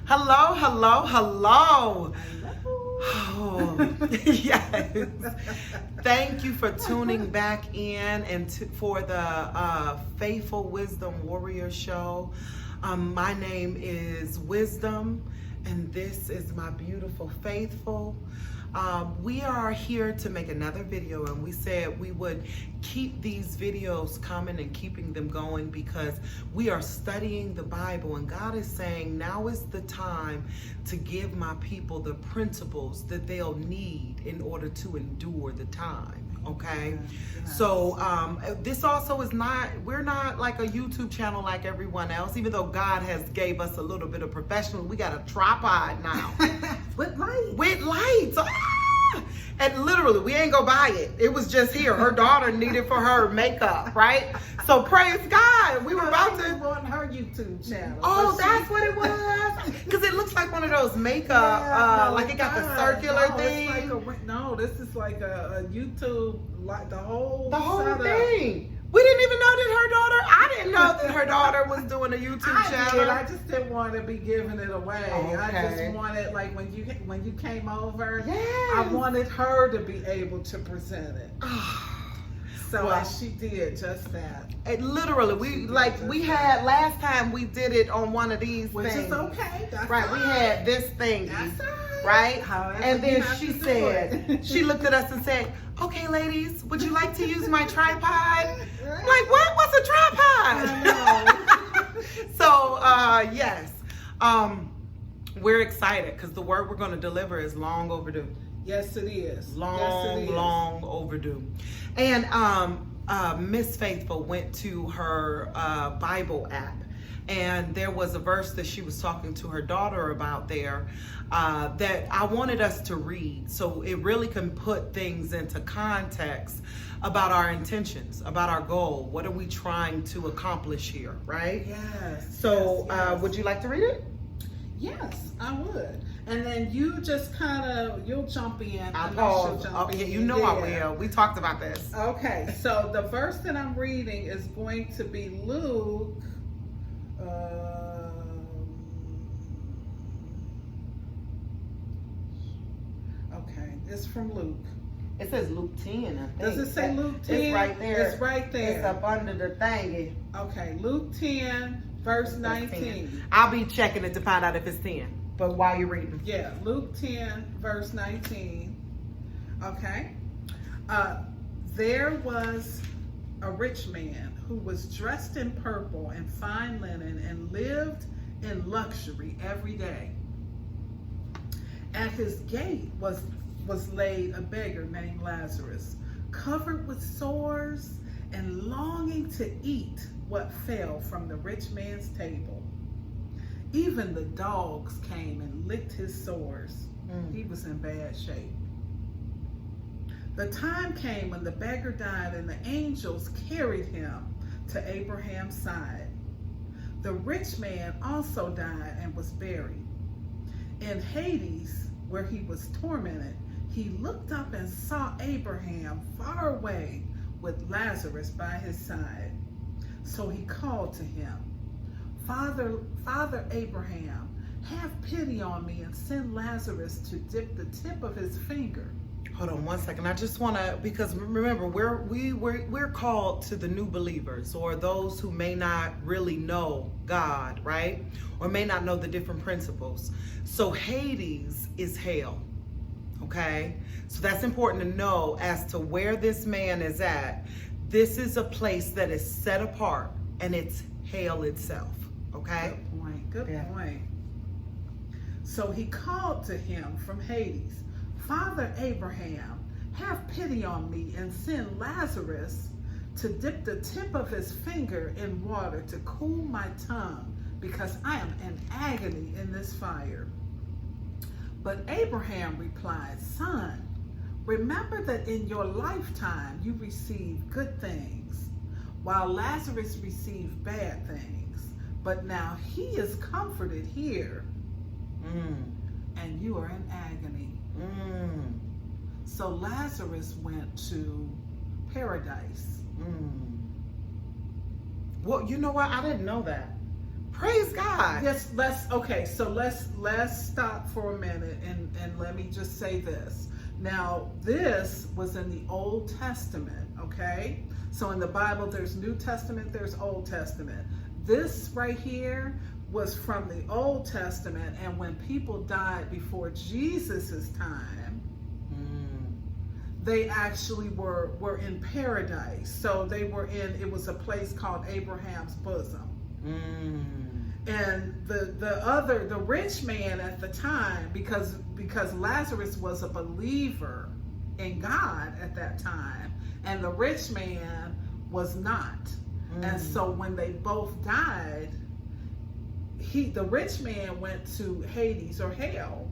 Hello, hello, hello. Hello. Oh, yes. Thank you for tuning back in and for the Faithful Wisdom Warrior Show. My name is Wisdom, and this is my beautiful Faithful. We are here to make another video, and we said we would keep these videos coming and keeping them going because we are studying the Bible, and God is saying now is the time to give my people the principles that they'll need in order to endure the time. Okay, Yes. so this also is not, we're not like a YouTube channel like everyone else, even though God has gave us a little bit of professional. We got a tripod now With light. with lights. And literally, we ain't go buy it. It was just here. Her daughter needed for her makeup, right? So praise God. We were about to. on her YouTube channel. Oh, But that's she- what it was. Because it looks like one of those makeup, Yeah, no, like it got the God, circular no, thing. It's like no, this is like a YouTube, like the whole setup. Thing. We didn't even know that her daughter. I didn't know that her daughter was doing a YouTube I channel. did. I just didn't want to be giving it away. I Okay. just wanted, like when you came over, Yes. I wanted her to be able to present it. So Well, and she did just that, It literally, we had last time we did it on one of these which things. is okay. That's Right, we fine. had this thing, That's all right? However And you then have she to do said, it. she looked at us and said, "Okay, ladies, would you like to use my tripod?" I'm like, what? What's a tripod? I know. So, yes, we're excited because the word we're going to deliver is long overdue. Yes, it is. Long, yes, it is. long overdue. And Miss Faithful went to her Bible app, and there was a verse that she was talking to her daughter about there that I wanted us to read, so it really can put things into context about our intentions, about our goal. What are we trying to accomplish here, right? Yes. So, yes. would you like to read it? Yes, I would. And then you just you'll jump in. I'll and pause. she'll jump Oh, yeah, in. you know I Yeah. will. We talked about this. Okay, so the verse that I'm reading is going to be Luke. Okay, it's from Luke. It says Luke 10, I think. Does it say Luke 10? It's right there. It's right there. It's up under the thingy. Okay, Luke 10, verse That's 19. 10. I'll be checking it to find out if it's 10. But while you're reading. Yeah, Luke 10, verse 19. Okay. There was a rich man who was dressed in purple and fine linen and lived in luxury every day. At his gate was laid a beggar named Lazarus, covered with sores and longing to eat what fell from the rich man's table. Even the dogs came and licked his sores. He was in bad shape. The time came when the beggar died and the angels carried him to Abraham's side. The rich man also died and was buried. In Hades, where he was tormented, he looked up and saw Abraham far away with Lazarus by his side. So he called to him, Father Abraham, have pity on me and send Lazarus to dip the tip of his finger. Hold on one second. I just want to, because remember, we're called to the new believers, or those who may not really know God, right? Or may not know the different principles. So Hades is hell. Okay? So that's important to know as to where this man is at. This is a place that is set apart, and it's hell itself. Okay? Good point. Good Yeah. point. So he called to him from Hades, Father Abraham, have pity on me and send Lazarus to dip the tip of his finger in water to cool my tongue, because I am in agony in this fire. But Abraham replied, Son, remember that in your lifetime you received good things, while Lazarus received bad things. But now he is comforted here, and you are in agony. So Lazarus went to paradise. Well, you know what? I didn't know that. Praise God. Yes, let's stop for a minute and let me just say this. Now, this was in the Old Testament, okay? So in the Bible, there's New Testament, there's Old Testament. This right here was from the Old Testament, and when people died before Jesus's time, they actually were in paradise. So they were it was a place called Abraham's bosom. And the rich man at the time, because Lazarus was a believer in God at that time, and the rich man was not. And so when they both died, the rich man went to Hades or hell,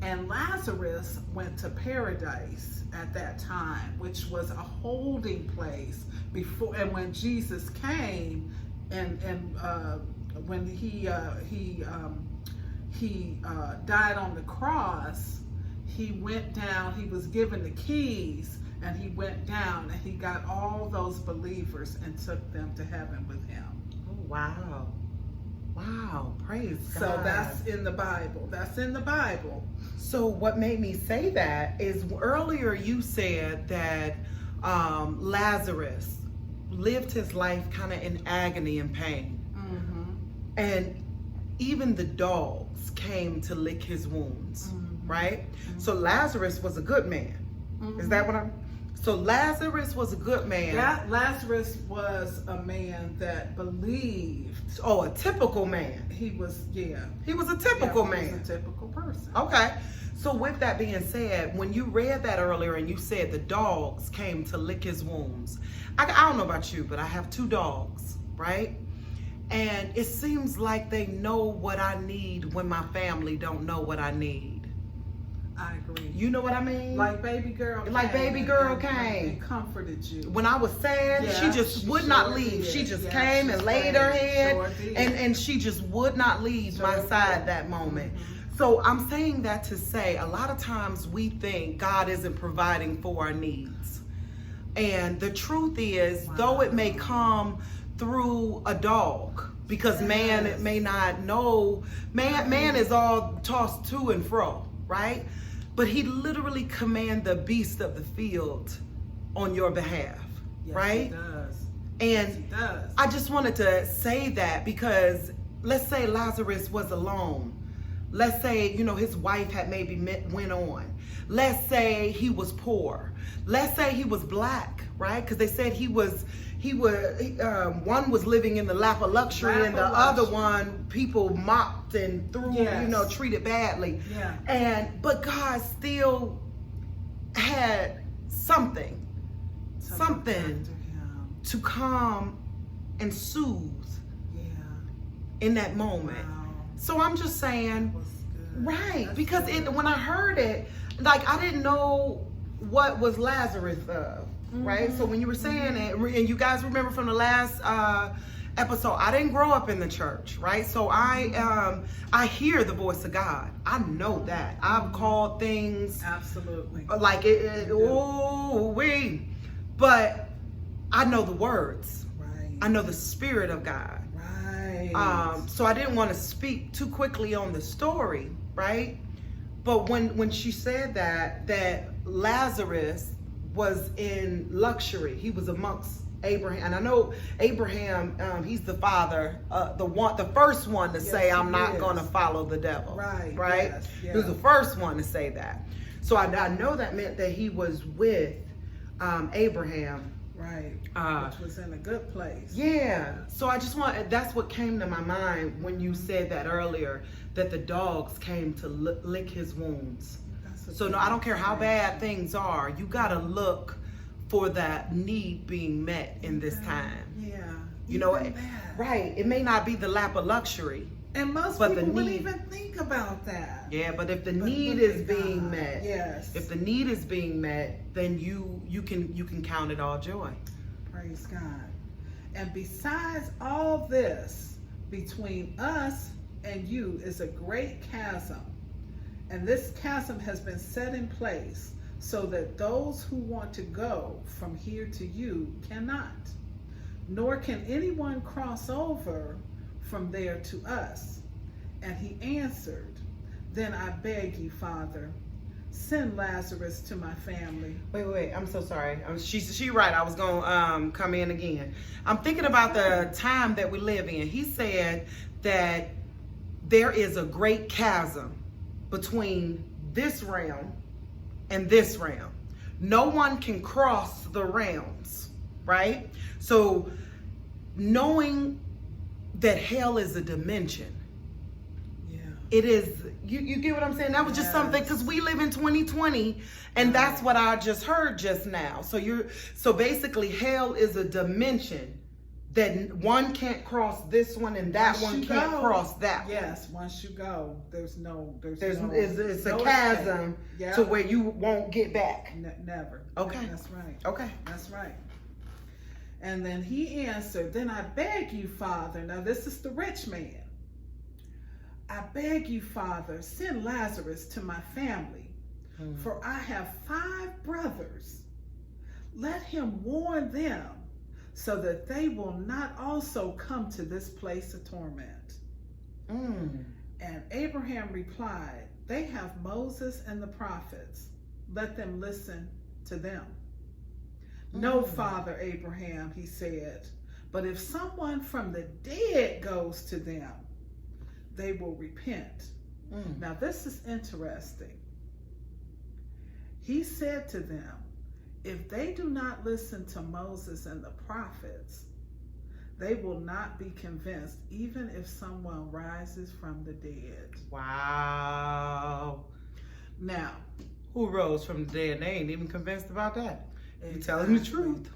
and Lazarus went to paradise at that time, which was a holding place before. And when Jesus came, and when he died on the cross, he went down. He was given the keys, and he went down, and he got all those believers and took them to heaven with him. Oh, wow. Wow, praise God. So that's in the Bible. That's in the Bible. So what made me say that is earlier you said that Lazarus lived his life kind of in agony and pain. And even the dogs came to lick his wounds, right? So Lazarus was a good man. Is that what I'm... So Lazarus was a good man. Lazarus was a man that believed. Oh, a typical man. He was, yeah. He was a typical man. He was a typical person. Okay. So with that being said, when you read that earlier and you said the dogs came to lick his wounds, I don't know about you, but I have 2 dogs, right? And it seems like they know what I need when my family don't know what I need. I agree. You know what I mean? Like baby girl Like came baby girl and came. comforted you. When I was sad, Yeah, she just would not leave. did. She just Yeah, came she and laid her stayed. head, Sure did. and she just would not leave Sure my did. side that moment. So I'm saying that to say a lot of times we think God isn't providing for our needs. And the truth is, though it may come through a dog, because man, it may not know, man is all tossed to and fro, right? But he literally command the beast of the field on your behalf, Yes, right? He does. And Yes, he does. I just wanted to say that because let's say Lazarus was alone. Let's say, his wife had maybe went on. Let's say he was poor. Let's say he was black, right? Because they said one was living in the lap of luxury, and the other one people mocked and threw, treated badly. Yeah. But God still had something After him. to calm and soothe Yeah. in that moment. Wow. So I'm just saying, Was good. right, That's because good. when I heard it, like I didn't know what was Lazarus of, right? So when you were saying it, and you guys remember from the last episode, I didn't grow up in the church, right? So I hear the voice of God. I know that. I've called things Absolutely. like but I know the words. Right. I know the Spirit of God. Right. So I didn't want to speak too quickly on the story, right? But when she said that Lazarus was in luxury, he was amongst Abraham, and I know Abraham, he's the father, the first one to say, "I'm not going to follow the devil." Right. Right. Yes, He was the first one to say that. So I know that meant that he was with Abraham. Right. Which was in a good place. Yeah. So I just that's what came to my mind when you said that earlier, that the dogs came to lick his wounds. So no, I don't care how bad things are, you gotta look for that need being met in this time. Yeah. Right. It may not be the lap of luxury. And most But people the wouldn't need- even think about that. Yeah, but if the But need look is at being God. met, Yes. if the need is being met, then you can count it all joy. Praise God. And besides all this, between us and you is a great chasm. And this chasm has been set in place so that those who want to go from here to you cannot. Nor can anyone cross over from there to us? And he answered, Then I beg you, Father, send Lazarus to my family. Wait, I'm so sorry. She right. I was gonna come in again. I'm thinking about the time that we live in. He said that there is a great chasm between this realm and this realm. No one can cross the realms, right? So knowing that hell is a dimension, it is, you get what I'm saying? That was just something, because we live in 2020, and that's what I just heard just now. So basically hell is a dimension that one can't cross this one, and that one can't cross that one. Yes, once you go, it's a chasm to where you won't get back. Never. Okay. That's right. Okay. That's right. And then he answered, Then I beg you, Father. Now this is the rich man. I beg you, Father, send Lazarus to my family, for I have 5 brothers. Let him warn them, so that they will not also come to this place of torment. And Abraham replied, They have Moses and the prophets. Let them listen to them. No, Father Abraham, he said, but if someone from the dead goes to them, they will repent. Now this is interesting. He said to them, if they do not listen to Moses and the prophets, they will not be convinced, even if someone rises from the dead. Wow. Now, who rose from the dead? They ain't even convinced about that. You telling the truth.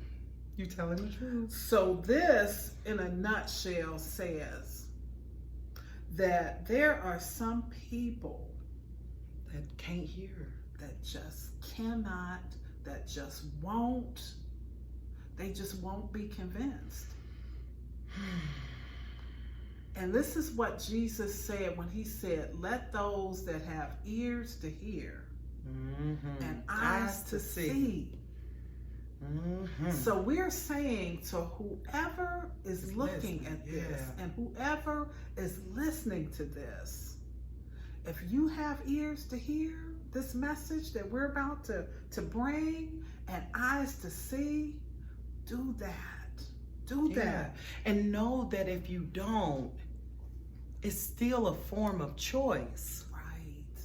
You telling the truth. So this, in a nutshell, says that there are some people that can't hear, that just cannot, that just won't, they just won't be convinced. And this is what Jesus said when he said, let those that have ears to hear and eyes to see. So we're saying to whoever is looking at this and whoever is listening to this, if you have ears to hear this message that we're about to bring and eyes to see, do that. Do that. And know that if you don't, it's still a form of choice. Right.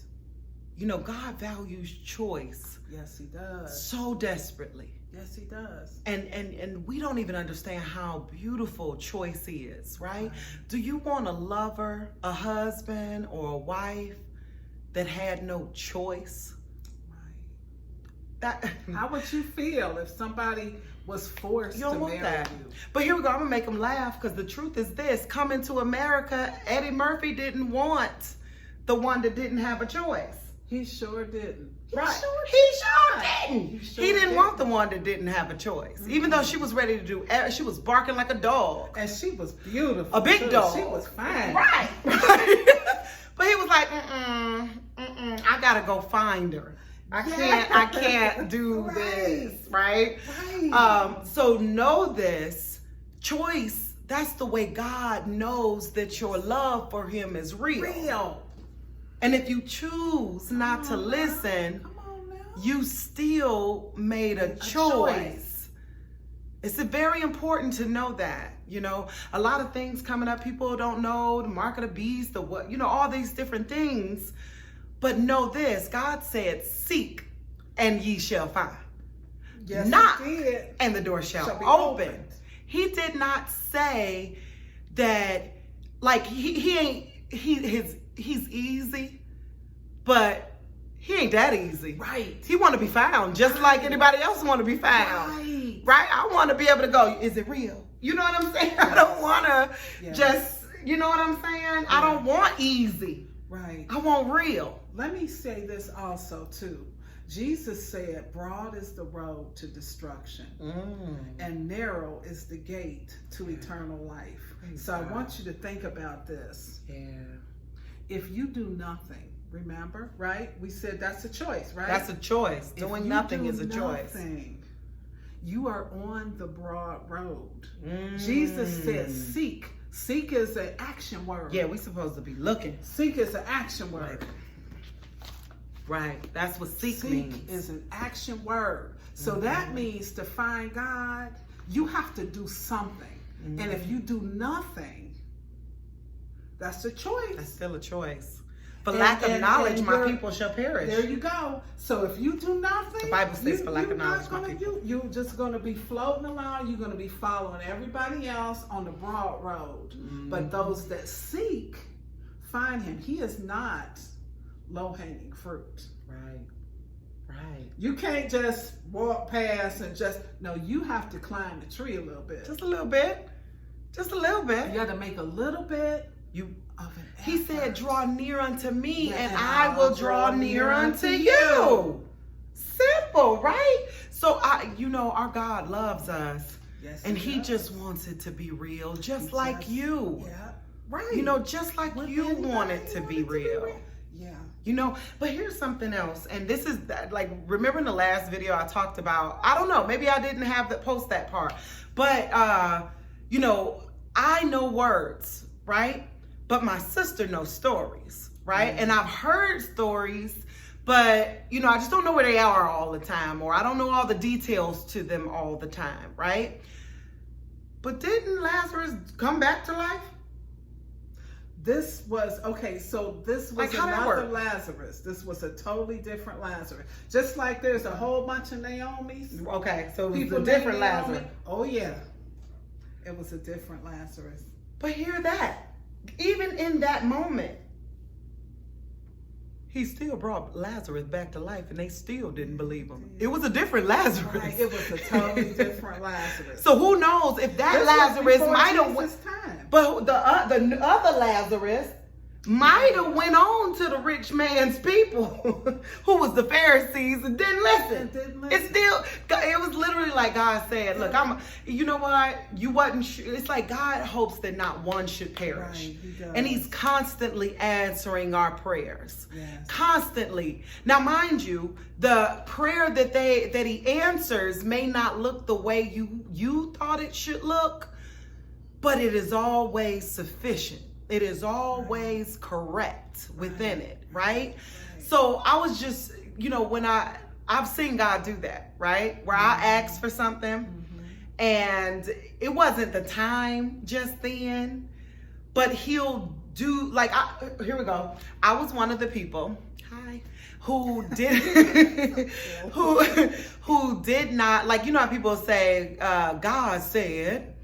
You know, God values choice. Yes, he does. So desperately. Yes, he does. And we don't even understand how beautiful choice is, right? Do you want a lover, a husband, or a wife that had no choice? Right. How would you feel if somebody was forced to marry you? But here we go. I'm gonna make them laugh, because the truth is this: coming to America, Eddie Murphy didn't want the one that didn't have a choice. He sure didn't. Right. He sure didn't. He didn't want the one that didn't have a choice. Even though she was ready to do, she was barking like a dog. And she was beautiful. A big dog. She was fine. Right. But he was like, I gotta go find her. I can't do this, right? So know this, choice, that's the way God knows that your love for him is real. And if you choose not to listen, you still made a choice. It's very important to know that. You know, a lot of things coming up, people don't know the mark of the beast, or what, you know, all these different things. But know this, God said, seek and ye shall find. Yes, knock he did. and the door shall be open. opened. He did not say that, like, he's easy, but he ain't that easy. Right. He want to be found just like anybody else want to be found. Right? I want to be able to go, is it real? You know what I'm saying? I don't want to just, you know what I'm saying? I don't want easy. Right. I want real. Let me say this also too. Jesus said, broad is the road to destruction, and narrow is the gate to eternal life. So I want you to think about this. Yeah. If you do nothing, remember, right? We said that's a choice, right? That's a choice. Doing nothing is a choice. You are on the broad road. Jesus said, seek Seek is an action word. Yeah, we supposed to be looking. Seek is an action word. Right. That's what seek Seek means. is an action word. So that means to find God, you have to do something. And if you do nothing, that's a choice. That's still a choice. For lack of knowledge, my people shall perish. There you go. So if you do nothing, The Bible says, for lack of knowledge, my people. You're just going to be floating along. You're going to be following everybody else on the broad road. But those that seek, find him. He is not low-hanging fruit. Right. Right. You can't just walk past and no, you have to climb the tree a little bit. Just a little bit. Just a little bit. You got to make a little bit You. of an effort. He said, draw near unto me, Yeah, and I will draw near unto you. Simple, right? So our God loves us, Yes, and he does. just wants it to be real, just He like just- you. Yeah, right. Just like With you anybody, want it to you be want it real. Yeah. But here's something else, and this is like, remember in the last video I talked about, I don't know, maybe I didn't have that post that part, but I know words, right? But my sister knows stories, right? And I've heard stories, but I just don't know where they are all the time, or I don't know all the details to them all the time, right? But didn't Lazarus come back to life? This was so this was Like, how that another work? Lazarus. This was a totally different Lazarus. Just like there's a whole bunch of Naomi's. Okay, so it was People a different named Naomi. Lazarus. Oh yeah. It was a different Lazarus. But hear that. Even in that moment, he still brought Lazarus back to life, and they still didn't believe him. It was a different Lazarus. Right. It was a totally different Lazarus. So who knows if that This was Lazarus before might have Jesus' time. but the other Lazarus might have went on to the rich man's people, who was the Pharisees, and didn't listen. It was literally like God said, look, you know what? You wasn't sure. It's like God hopes that not one should perish. Right, he does. And he's constantly answering our prayers. Yes. Constantly. Now, mind you, the prayer that he answers may not look the way you thought it should look, but it is always sufficient. It is always correct within it, right? So I was just, when I've seen God do that, right? Where I asked for something and it wasn't the time just then, but he'll do, like, here we go. I was one of the people, who did, who did not, like, how people say, God said,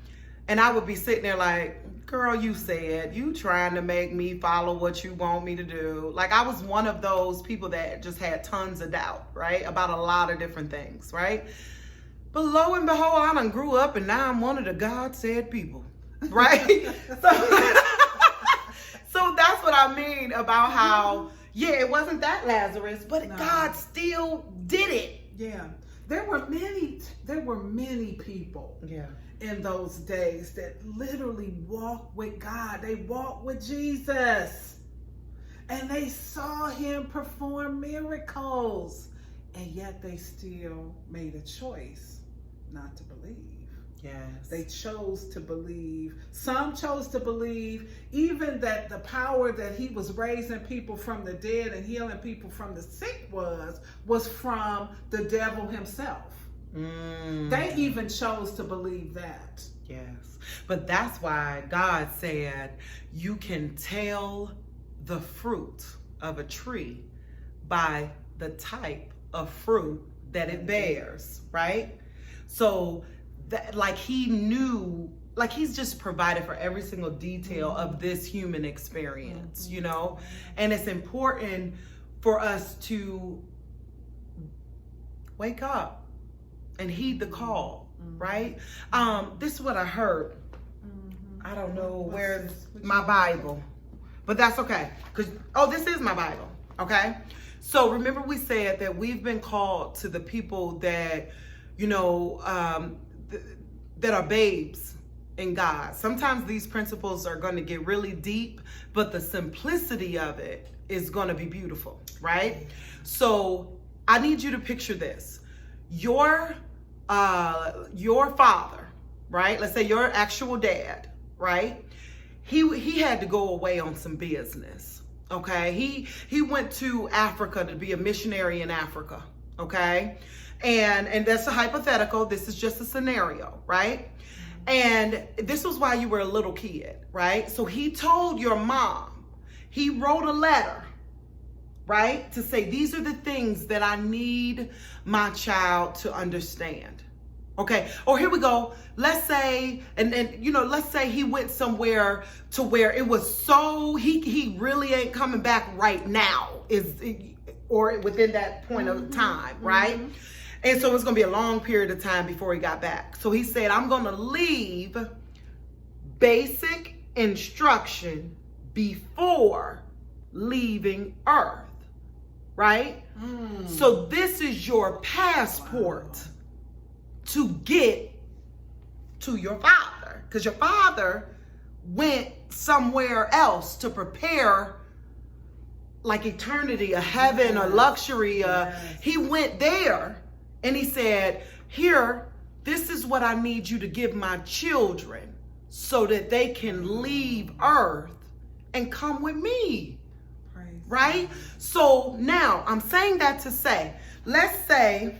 and I would be sitting there like, girl, you said, you trying to make me follow what you want me to do. Like, I was one of those people that just had tons of doubt, right? About a lot of different things, right? But lo and behold, I done grew up and now I'm one of the God said people, right? So that's what I mean about how, it wasn't that Lazarus, but God still did it. Yeah. There were many people. Yeah. In those days that literally walked with God. They walked with Jesus. And they saw him perform miracles. And yet they still made a choice not to believe. Yes. They chose to believe. Some chose to believe even that the power that he was raising people from the dead and healing people from the sick was from the devil himself. They even chose to believe that. Yes. But that's why God said you can tell the fruit of a tree by the type of fruit that it bears, right? So that, like, he knew, like, he's just provided for every single detail of this human experience, and it's important for us to wake up and heed the call, right? This is what I heard. I don't know where's my Bible, but that's okay. This is my Bible, okay? So remember we said that we've been called to the people that, that are babes in God. Sometimes these principles are going to get really deep, but the simplicity of it is going to be beautiful, right? So I need you to picture this. Your father, right? Let's say your actual dad, right? he had to go away on some business. Okay, he went to Africa to be a missionary in Africa. Okay, and that's a hypothetical. This is just a scenario, right? And this was why you were a little kid, right? So he told your mom, he wrote a letter, right, to say these are the things that I need my child to understand. Okay, or here we go. Let's say, and let's say he went somewhere to where it was so, he really ain't coming back right now, or within that point of time, right? And so it's going to be a long period of time before he got back. So he said, I'm going to leave basic instruction before leaving Earth, right? So this is your passport to get to your father, because your father went somewhere else to prepare like eternity, a heaven, a luxury. He went there and he said, here, this is what I need you to give my children so that they can leave Earth and come with me. Right? So now I'm saying that to say, let's say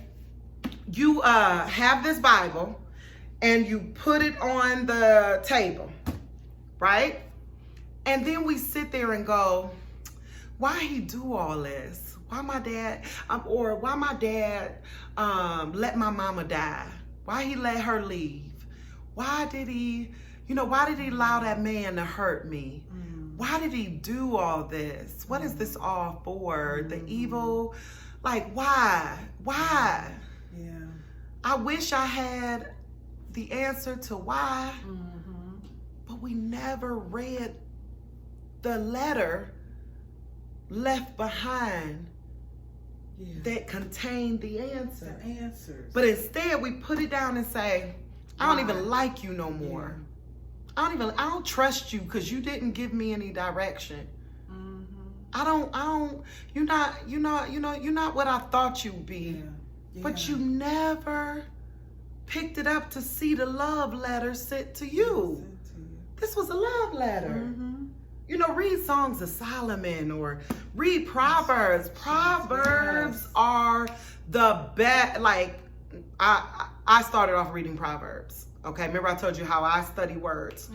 you have this Bible and you put it on the table, right? And then we sit there and go, why he do all this? Why my dad, why my dad let my mama die? Why he let her leave? Why did he allow that man to hurt me? Why did he do all this? What is this all for? The evil, like why? Yeah. I wish I had the answer to why, but we never read the letter left behind that contained the answer. The answers. But instead we put it down and say, I don't even like you no more. I don't trust you because you didn't give me any direction. You're not what I thought you'd be. But you never picked it up to see the love letter sent to you. This was a love letter. Read Songs of Solomon or read Proverbs. Proverbs are the best. Like, I started off reading Proverbs. Okay, remember I told you how I study words.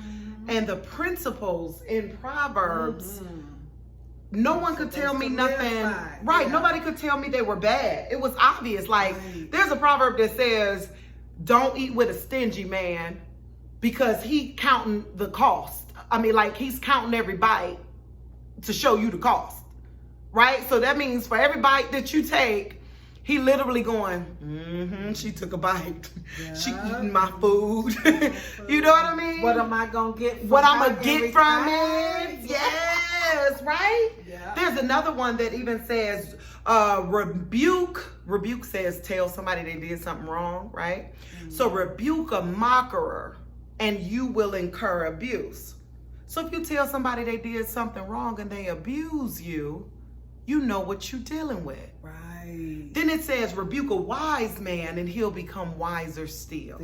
And the principles in Proverbs, no one could tell me nothing. Right, nobody could tell me they were bad. It was obvious. Like, there's a proverb that says, don't eat with a stingy man because he counting the cost. I mean, like, he's counting every bite to show you the cost, right? So that means for every bite that you take, he literally going, she took a bite. She eating my food. You know what I mean? What am I going to get from What I'm going to get from it? Yes, right? Yeah. There's another one that even says, rebuke. Rebuke says tell somebody they did something wrong, right? So rebuke a mocker and you will incur abuse. So if you tell somebody they did something wrong and they abuse you, you know what you're dealing with. Right. Then it says, rebuke a wise man and he'll become wiser still.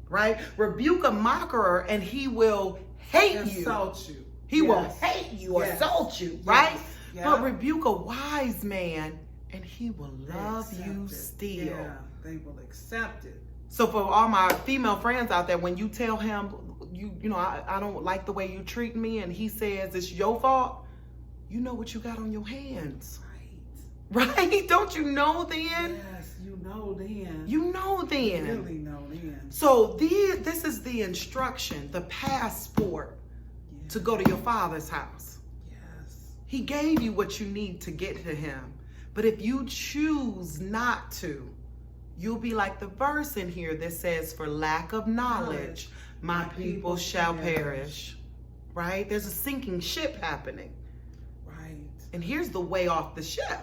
Right? Rebuke a mocker and he will hate you. Insult you. He will hate you, assault you, right? But rebuke a wise man and he will love you still. Yeah, they will accept it. So for all my female friends out there, when you tell him, I don't like the way you treat me, and he says it's your fault, you know what you got on your hands. Right? Don't you know then? Yes, you know then. You know then. You really know then. So this is the instruction, the passport to go to your father's house. Yes. He gave you what you need to get to him. But if you choose not to, you'll be like the verse in here that says, for lack of knowledge, my people shall perish. Right? There's a sinking ship happening. Right. And here's the way off the ship.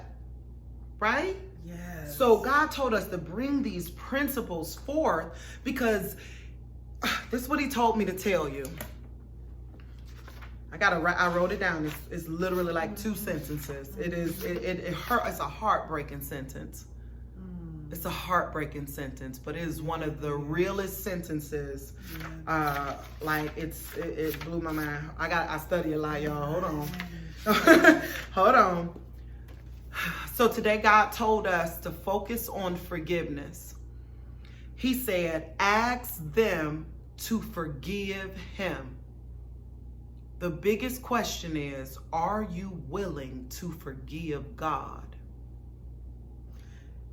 Right? Yes. So God told us to bring these principles forth because this is what he told me to tell you. I wrote it down. It's literally like 2 sentences. It's a heartbreaking sentence. It's a heartbreaking sentence, but it is one of the realest sentences. Like it blew my mind. I study a lot, y'all. Hold on. Hold on. So today God told us to focus on forgiveness. He said, ask them to forgive him. The biggest question is, are you willing to forgive God?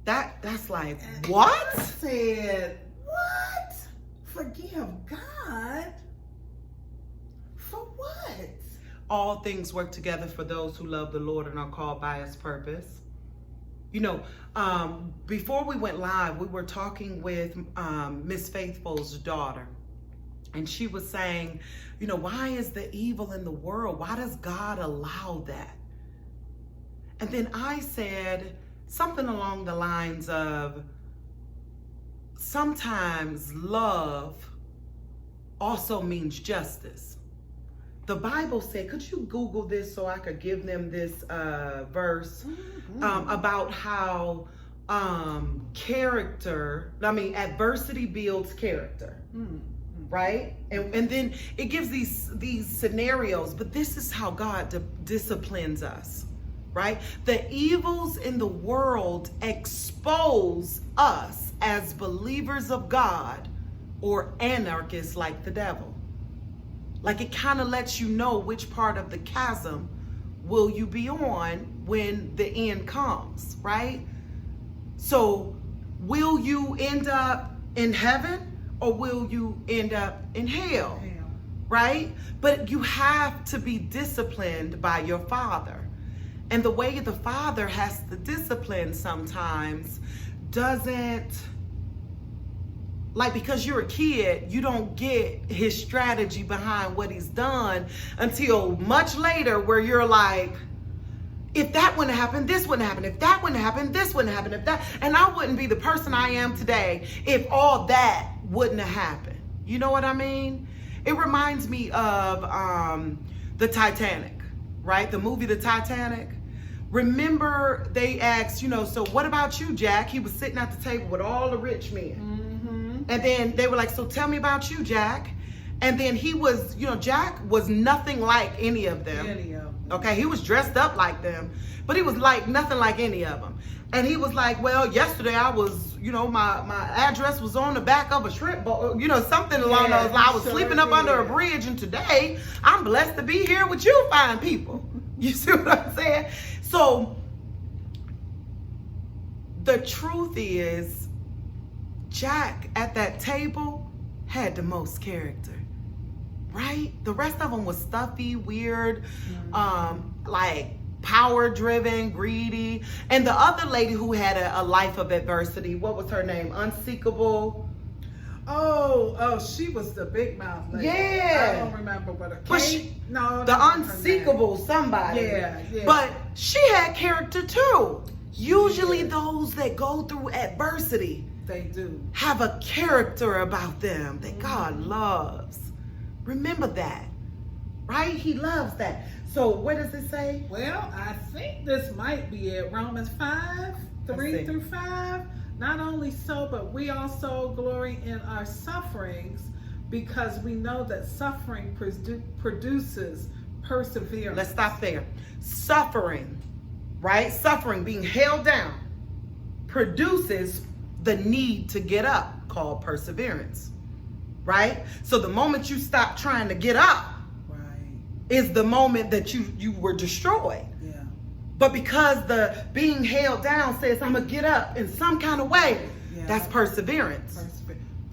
That's like, what? I said, what? Forgive God? For what? All things work together for those who love the Lord and are called by his purpose. You know, before we went live, we were talking with Miss Faithful's daughter. And she was saying, you know, why is the evil in the world? Why does God allow that? And then I said something along the lines of, sometimes love also means justice. The Bible said, could you Google this so I could give them this verse about how adversity builds character. Right? And then it gives these scenarios, but this is how God disciplines us, right? The evils in the world expose us as believers of God or anarchists like the devil. Like it kind of lets you know which part of the chasm will you be on when the end comes, right? So will you end up in heaven? Or will you end up in hell? Right? But you have to be disciplined by your Father. And the way the Father has to discipline sometimes doesn't, like, because you're a kid, you don't get his strategy behind what he's done until much later, where you're like, if that wouldn't happen, this wouldn't happen. If that wouldn't happen, this wouldn't happen. If that, and I wouldn't be the person I am today if all that wouldn't have happened. You know what I mean? It reminds me of the Titanic, right? The movie The Titanic. Remember they asked, you know, so what about you, Jack? He was sitting at the table with all the rich men. And then they were like, so tell me about you, Jack. And then he was, you know, Jack was nothing like any of them. Okay, he was dressed up like them, but he was like nothing like any of them. And he was like, well, yesterday I was, you know, my address was on the back of a shrimp boat, you know, something along those lines. I was sleeping up under a bridge, and today I'm blessed to be here with you fine people. You see what I'm saying? So the truth is, Jack at that table had the most character. Right? The rest of them was stuffy, weird, like power-driven, greedy. And the other lady who had a life of adversity, what was her name? Unseekable. Oh, she was the big mouth lady. Yeah. I don't remember what her the Unseekable somebody. Yeah. But she had character too. Usually those that go through adversity, they do have a character about them that God loves. Remember that, right? He loves that. So what does it say? Well, I think this might be it. Romans 5:3-5. Not only so, but we also glory in our sufferings, because we know that suffering produces perseverance. Let's stop there. Suffering, right? Suffering, being held down, produces the need to get up, called perseverance. Right? So the moment you stop trying to get up, is the moment that you were destroyed. Yeah. But because the being held down says, I'm gonna get up in some kind of way, that's perseverance.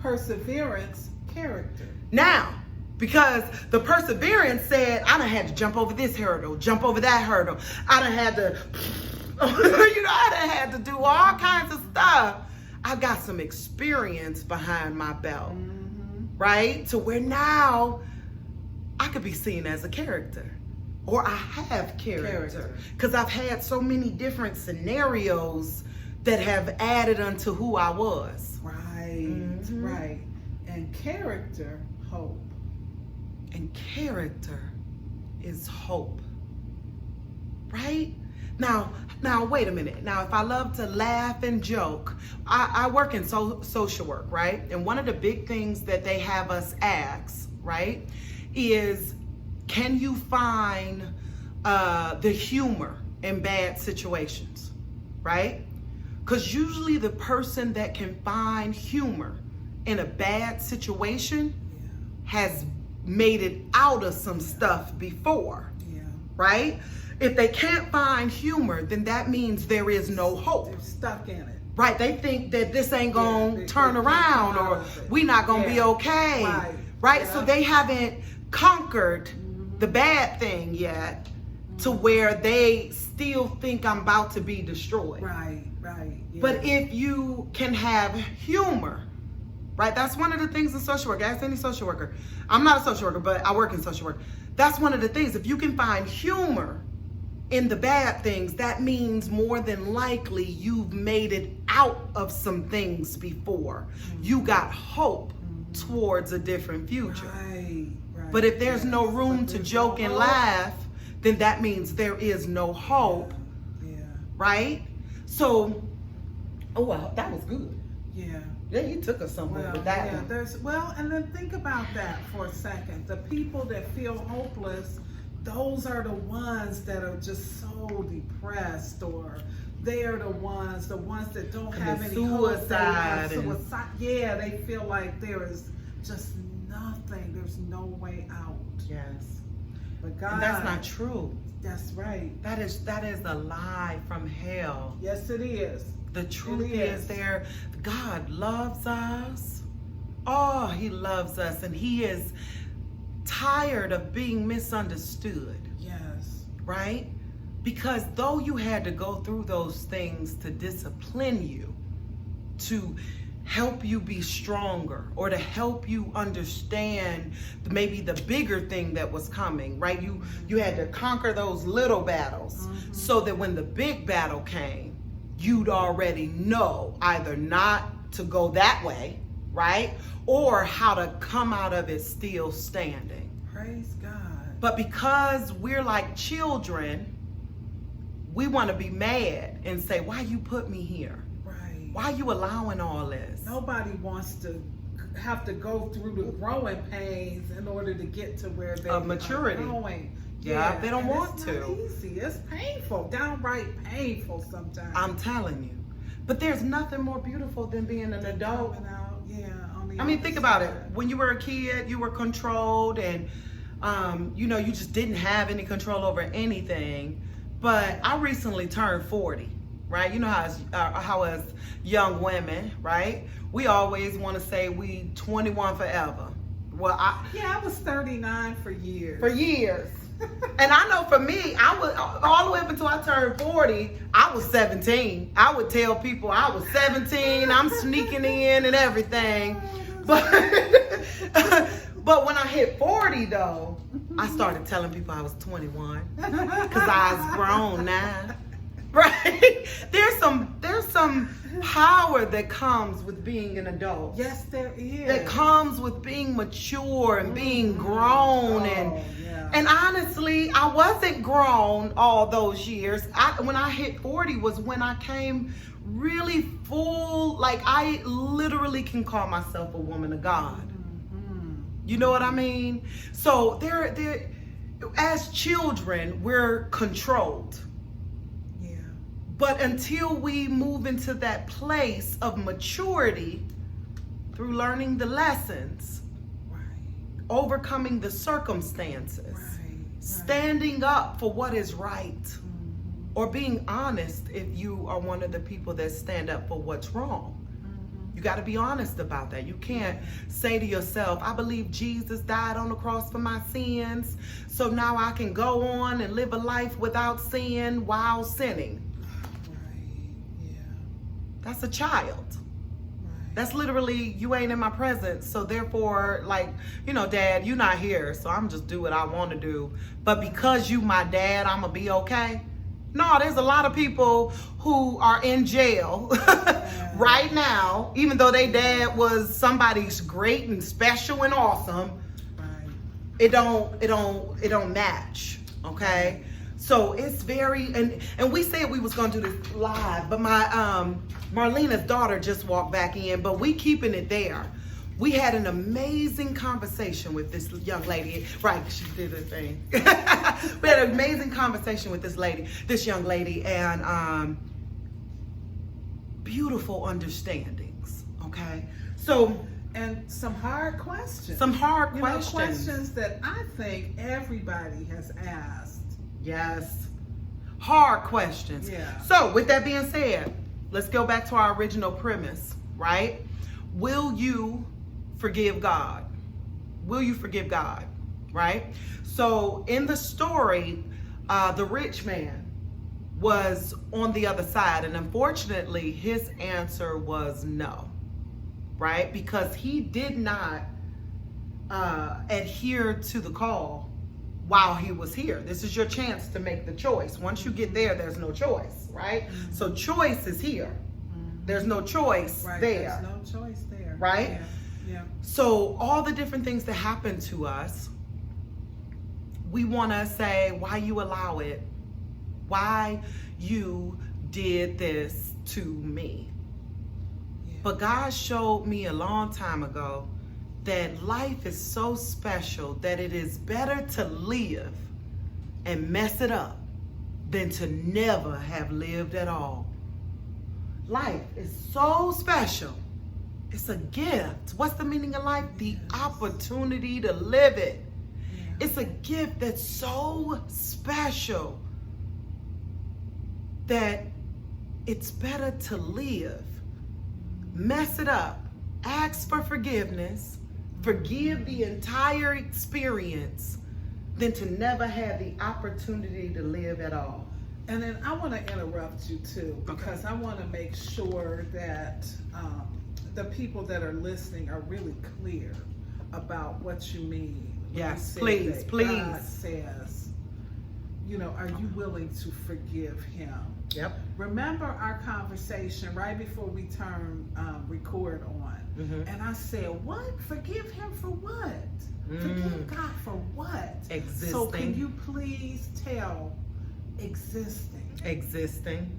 Perseverance, character. Now, because the perseverance said, I done had to jump over this hurdle, jump over that hurdle. I done had to, I done had to do all kinds of stuff. I got some experience behind my belt. Right? To where now I could be seen as a character, or I have character, because I've had so many different scenarios that have added unto who I was. Right. And character, hope. And character is hope. right? Now, wait a minute. Now, if I love to laugh and joke, I work in social work, right? And one of the big things that they have us ask, right, is can you find the humor in bad situations, right? Because usually the person that can find humor in a bad situation has made it out of some stuff before, right? If they can't find humor, then that means there is no hope. They're stuck in it. Right, they think that this ain't gonna turn around, or we not gonna be okay. Right? Yeah. So they haven't conquered the bad thing yet to where they still think I'm about to be destroyed. Right. Yeah. But if you can have humor, right? That's one of the things in social work. Ask any social worker. I'm not a social worker, but I work in social work. That's one of the things. If you can find humor in the bad things, that means more than likely you've made it out of some things before. You got hope towards a different future. Right. But if there's no room to joke and laugh, then that means there is no hope. Right? So, oh wow, that was good. Yeah, you took us somewhere with that one. And then think about that for a second. The people that feel hopeless, those are the ones that are just so depressed, or they are the ones that don't have any suicide. Suicide. Yeah, they feel like there is just nothing. There's no way out. Yes. But God, and that's not true. That's right. That is a lie from hell. Yes, it is. The truth is there. God loves us. Oh, he loves us, and he is tired of being misunderstood. Yes. Right? Because though you had to go through those things to discipline you, to help you be stronger, or to help you understand maybe the bigger thing that was coming, right? You had to conquer those little battles so that when the big battle came, you'd already know either not to go that way, right? Or how to come out of it still standing. Praise God. But because we're like children, we want to be mad and say, why you put me here? Right. Why you allowing all this? Nobody wants to have to go through the growing pains in order to get to where they maturity. are going. Yeah, they don't want it's to. Not easy. It's painful, downright painful sometimes. I'm telling you. But there's nothing more beautiful than being an adult. I mean, think about it. When you were a kid, you were controlled, and you just didn't have any control over anything. But I recently turned 40, right? You know how as young women, right? We always want to say we 21 forever. Well, I was 39 for years. And I know for me, I was all the way up until I turned 40, I was 17. I would tell people I was 17, I'm sneaking in and everything. But when I hit 40 though, I started telling people I was 21 because I was grown now. Right? There's some power that comes with being an adult. Yes, there is. That comes with being mature and being grown. And honestly, I wasn't grown all those years. When I hit 40 was when I came really full, like I literally can call myself a woman of God. You know what I mean? So there, as children, we're controlled. But until we move into that place of maturity through learning the lessons, overcoming the circumstances, standing up for what is right, or being honest if you are one of the people that stand up for what's wrong. You got to be honest about that. You can't say to yourself, I believe Jesus died on the cross for my sins, so now I can go on and live a life without sin while sinning. That's a child. That's literally, you ain't in my presence, so therefore, like, Dad, you not here, so I'm just do what I want to do. But because you my dad, I'm gonna be okay? No, there's a lot of people who are in jail right now, even though they dad was somebody's great and special and awesome. It don't match, okay? So it's very, and we said we was gonna do this live, but my Marlena's daughter just walked back in, but we keeping it there. We had an amazing conversation with this young lady. Right, she did her thing. We had an amazing conversation with this young lady, and beautiful understandings, okay? So, and some hard questions. some hard You know, questions. questions that I think everybody has asked. Yes. Hard questions. Yeah. So, with that being said, let's go back to our original premise, right? Will you forgive God? Will you forgive God? Right? So, in the story, the rich man was on the other side, and unfortunately, his answer was no, right? Because he did not adhere to the call while he was here. This is your chance to make the choice. Once you get there, there's no choice, right? So choice is here. There's no choice Right. there. There's no choice there. Right? Yeah. Yeah. So all the different things that happen to us, we want to say, why you allow it? Why you did this to me? Yeah. But God showed me a long time ago that life is so special that it is better to live and mess it up than to never have lived at all. Life is so special. It's a gift. What's the meaning of life? The opportunity to live it. Yeah. It's a gift that's so special that it's better to live, mess it up, ask for forgiveness, forgive the entire experience, than to never have the opportunity to live at all. And then I want to interrupt you too, because I want to make sure that the people that are listening are really clear about what you mean. when Yes, you say please, that please. God says, you know, are you willing to forgive him? Yep. Remember our conversation right before we turned record on. Mhm. And I said, what? Forgive him for what? Forgive God for what? Existing. So can you please tell existing? Existing.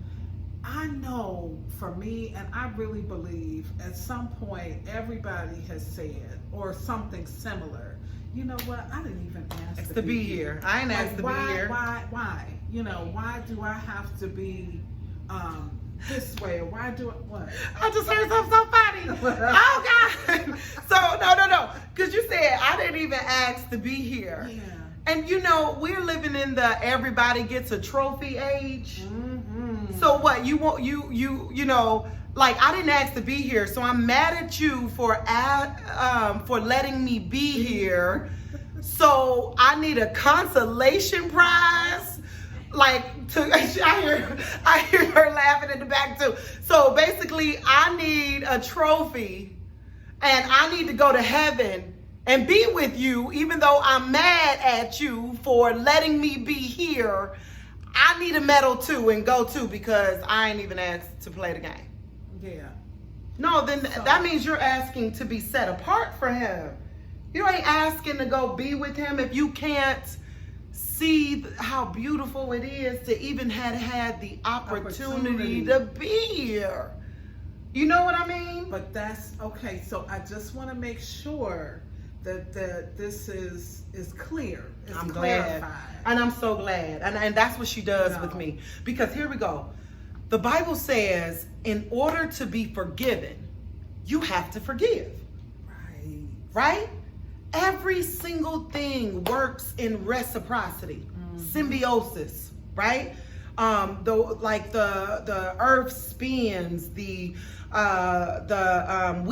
I know for me, and I really believe at some point everybody has said, or something similar, you know what, I didn't even ask To be here. I ain't asked to be here. Why? You know, why do I have to be this way? Or why do I, what? I just heard something so funny. Oh God. So no. Because you said I didn't even ask to be here. Yeah. And you know, we're living in the everybody gets a trophy age. Mm-hmm. So what you want you know, like I didn't ask to be here, so I'm mad at you for letting me be here. So I need a consolation prize. Like I hear her laughing in the back too. So basically I need a trophy and I need to go to heaven and be with you, even though I'm mad at you for letting me be here. I need a medal too and go too because I ain't even asked to play the game. Yeah. No, then that means you're asking to be set apart for him. You ain't asking to go be with him if you can't see how beautiful it is to even had the opportunity to be here. You know what I mean? But that's okay. So I just want to make sure that this is clear. It's I'm glad. clarified. And I'm so glad. And that's what she does No. with me. Because here we go. The Bible says, in order to be forgiven, you have to forgive. Right. Right? Every single thing works in reciprocity, symbiosis, right? The earth spins, we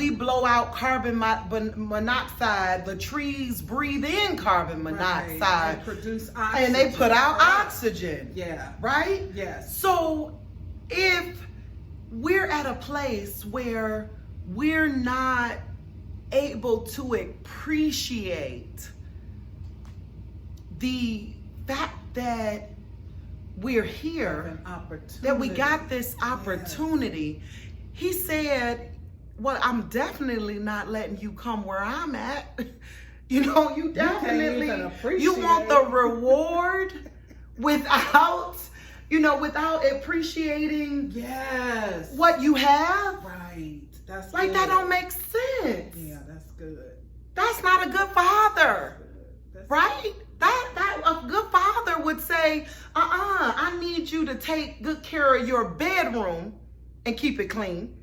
blow out carbon monoxide, the trees breathe in carbon monoxide, Right. And produce oxygen. and they put out Right. oxygen, Yeah. right? Yes. So if we're at a place where we're not able to appreciate the fact that we're here, An opportunity. that we got this opportunity, he said, well, I'm definitely not letting you come where I'm at. You know, you definitely, even appreciate you want the reward without, without appreciating Yes. what you have. Right. That's Like good. that don't make sense. Yeah, that's good. That's not a good father, That's right? That a good father would say, I need you to take good care of your bedroom and keep it clean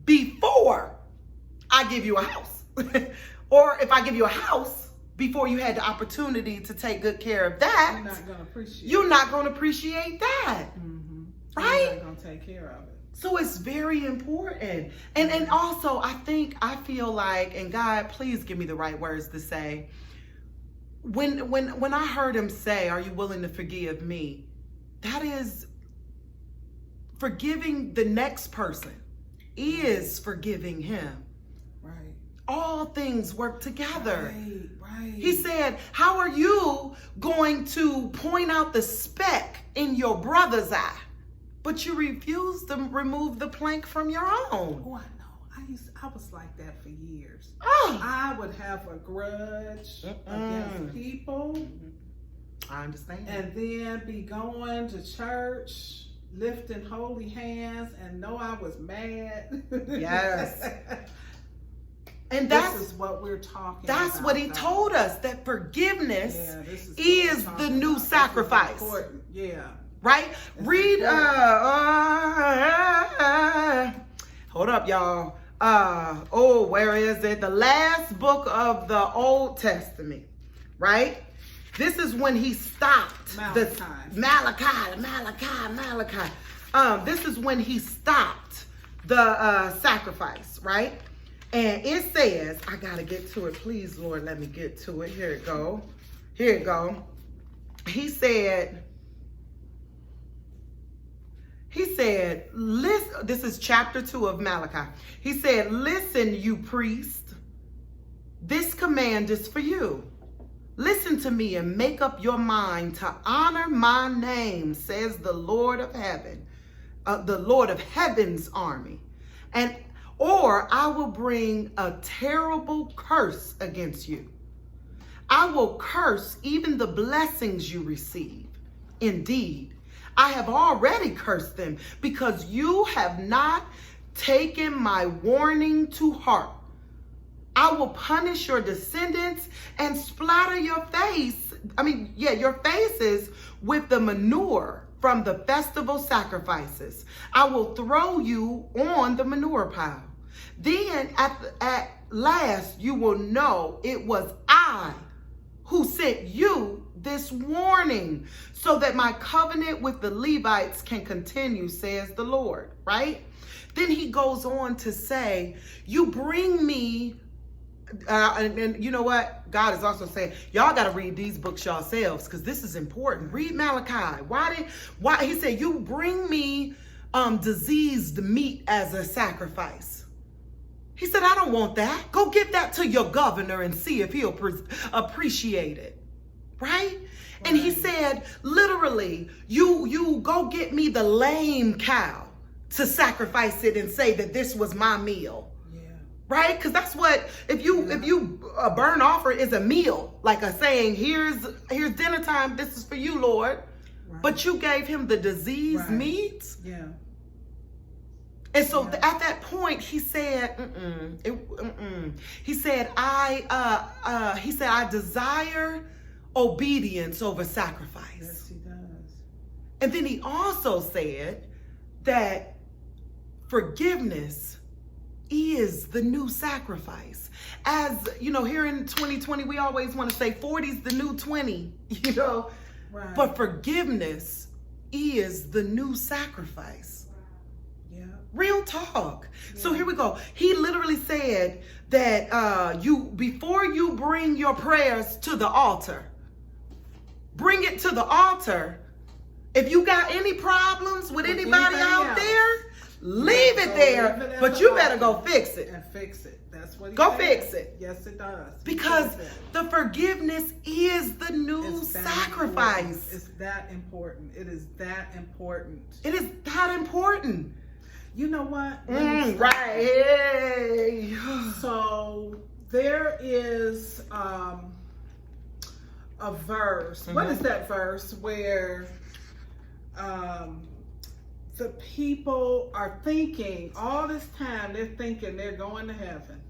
before I give you a house. Or if I give you a house before you had the opportunity to take good care of that, You're not going to appreciate that. Mm-hmm. Right? You're not going to take care of it. So it's very important. And also I feel like, and God, please give me the right words to say, when I heard him say, are you willing to forgive me? That is forgiving the next person is forgiving him. Right. All things work together. Right. He said, how are you going to point out the speck in your brother's eye, but you refuse to remove the plank from your own? Oh, I know. I was like that for years. Oh, I would have a grudge against people. I understand. And then be going to church, lifting holy hands, and know I was mad. Yes. And this is what we're talking about. that's what he told us, that forgiveness this is the new sacrifice. Yeah. Right? Read hold up, y'all. Where is it? The last book of the Old Testament, right? This is when he stopped Malachi. This is when he stopped the sacrifice, right? And it says, I gotta get to it. Please, Lord, let me get to it. Here it go. He said, listen, this is chapter 2 of Malachi. He said, listen, you priest, this command is for you. Listen to me and make up your mind to honor my name, says the Lord of heaven, the Lord of heaven's army. Or I will bring a terrible curse against you. I will curse even the blessings you receive. Indeed, I have already cursed them because you have not taken my warning to heart. I will punish your descendants and splatter your faces with the manure from the festival sacrifices. I will throw you on the manure pile. Then at last you will know it was I who sent you this warning, so that my covenant with the Levites can continue, says the Lord, right? Then he goes on to say, you bring me, and you know what? God is also saying, y'all got to read these books yourselves, because this is important. Read Malachi. Why he said, you bring me diseased meat as a sacrifice. He said, I don't want that. Go give that to your governor and see if he'll appreciate it. Right? And he said, literally, you go get me the lame cow to sacrifice it and say that this was my meal. Yeah. Right? Because that's what, if you a burnt offering is a meal, like a saying, here's dinner time, this is for you, Lord. Right. But you gave him the diseased meat. Yeah. And so at that point, he said, he said, I desire obedience over sacrifice. Yes, he does. And then he also said that forgiveness is the new sacrifice. As you know, here in 2020, we always want to say 40's the new 20, Right. But forgiveness is the new sacrifice. Real talk. Yeah. So here we go. He literally said that before you bring your prayers to the altar, bring it to the altar. If you got any problems with anybody out there, leave it there. But you better go fix it. And fix it. That's what he Go said. fix it. Yes, it does. Because the forgiveness is the new sacrifice. It's that important. It is that important. It is that important. You know what? Right. So there is a verse. What is that verse where the people are thinking all this time, they're thinking they're going to heaven.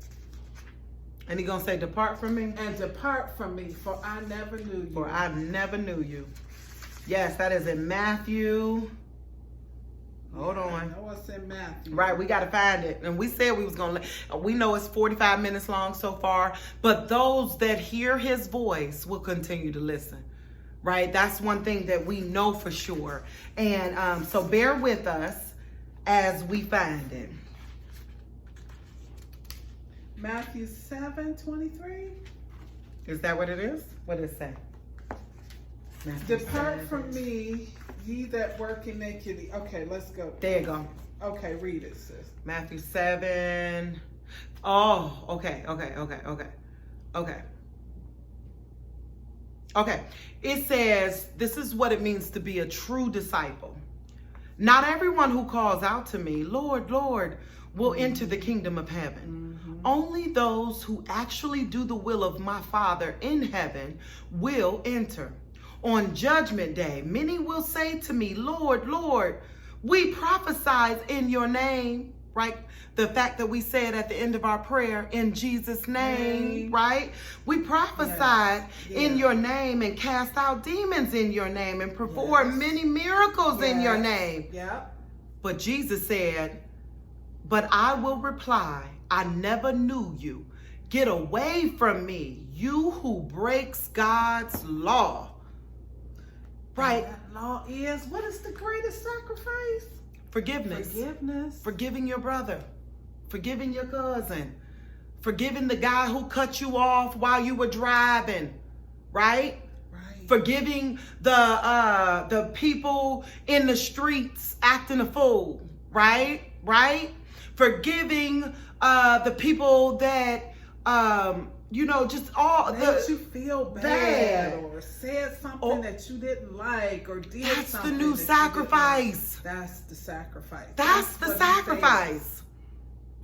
And He's going to say, depart from me. And depart from me, for I never knew you. For I never knew you. Yes, that is in Matthew. Hold on. I know it's in Matthew. Right, we got to find it. And we said we was going to, we know it's 45 minutes long so far, but those that hear His voice will continue to listen. Right, that's one thing that we know for sure. And so bear with us as we find it. Matthew 7:23. Is that what it is? What does it say? Matthew Depart 7. from me, ye that work iniquity. Okay, let's go. There you go. Okay, read it, sis. Matthew 7. Oh, okay. Okay. It says, this is what it means to be a true disciple. Not everyone who calls out to me, Lord, Lord, will enter the kingdom of heaven. Only those who actually do the will of my Father in heaven will enter. On judgment day, many will say to me, Lord, Lord, we prophesied in your name, right? The fact that we said at the end of our prayer, in Jesus' name, right? We prophesied in your name and cast out demons in your name and performed many miracles in your name. But Jesus said, but I will reply, I never knew you. Get away from me, you who breaks God's law. Right. That law is, what is the greatest sacrifice? Forgiveness. Forgiveness. Forgiving your brother. Forgiving your cousin. Forgiving the guy who cut you off while you were driving. Right? Right. Forgiving the people in the streets acting a fool. Right? Right? Forgiving the people that just all that you feel bad or said something that you didn't like or did that's something. The new sacrifice. That's the sacrifice. That's the sacrifice.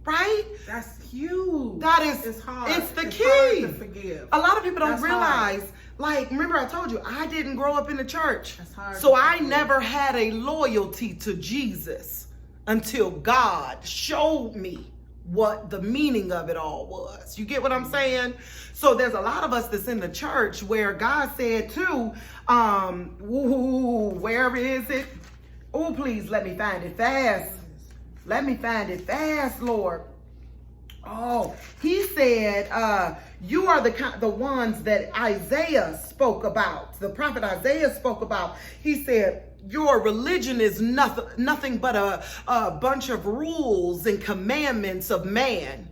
Right? That's huge. That is, it's hard. It's the it's key. Hard to forgive. A lot of people don't That's realize, hard. like, remember I told you, I didn't grow up in the church. That's hard so to I forgive. never had a loyalty to Jesus until God showed me what the meaning of it all was. You get what I'm saying? So there's a lot of us that's in the church where God said too, where is it? Oh, please let me find it fast. Let me find it fast, Lord. Oh, He said, you are the ones that Isaiah spoke about. The prophet Isaiah spoke about. He said, your religion is nothing but a bunch of rules and commandments of man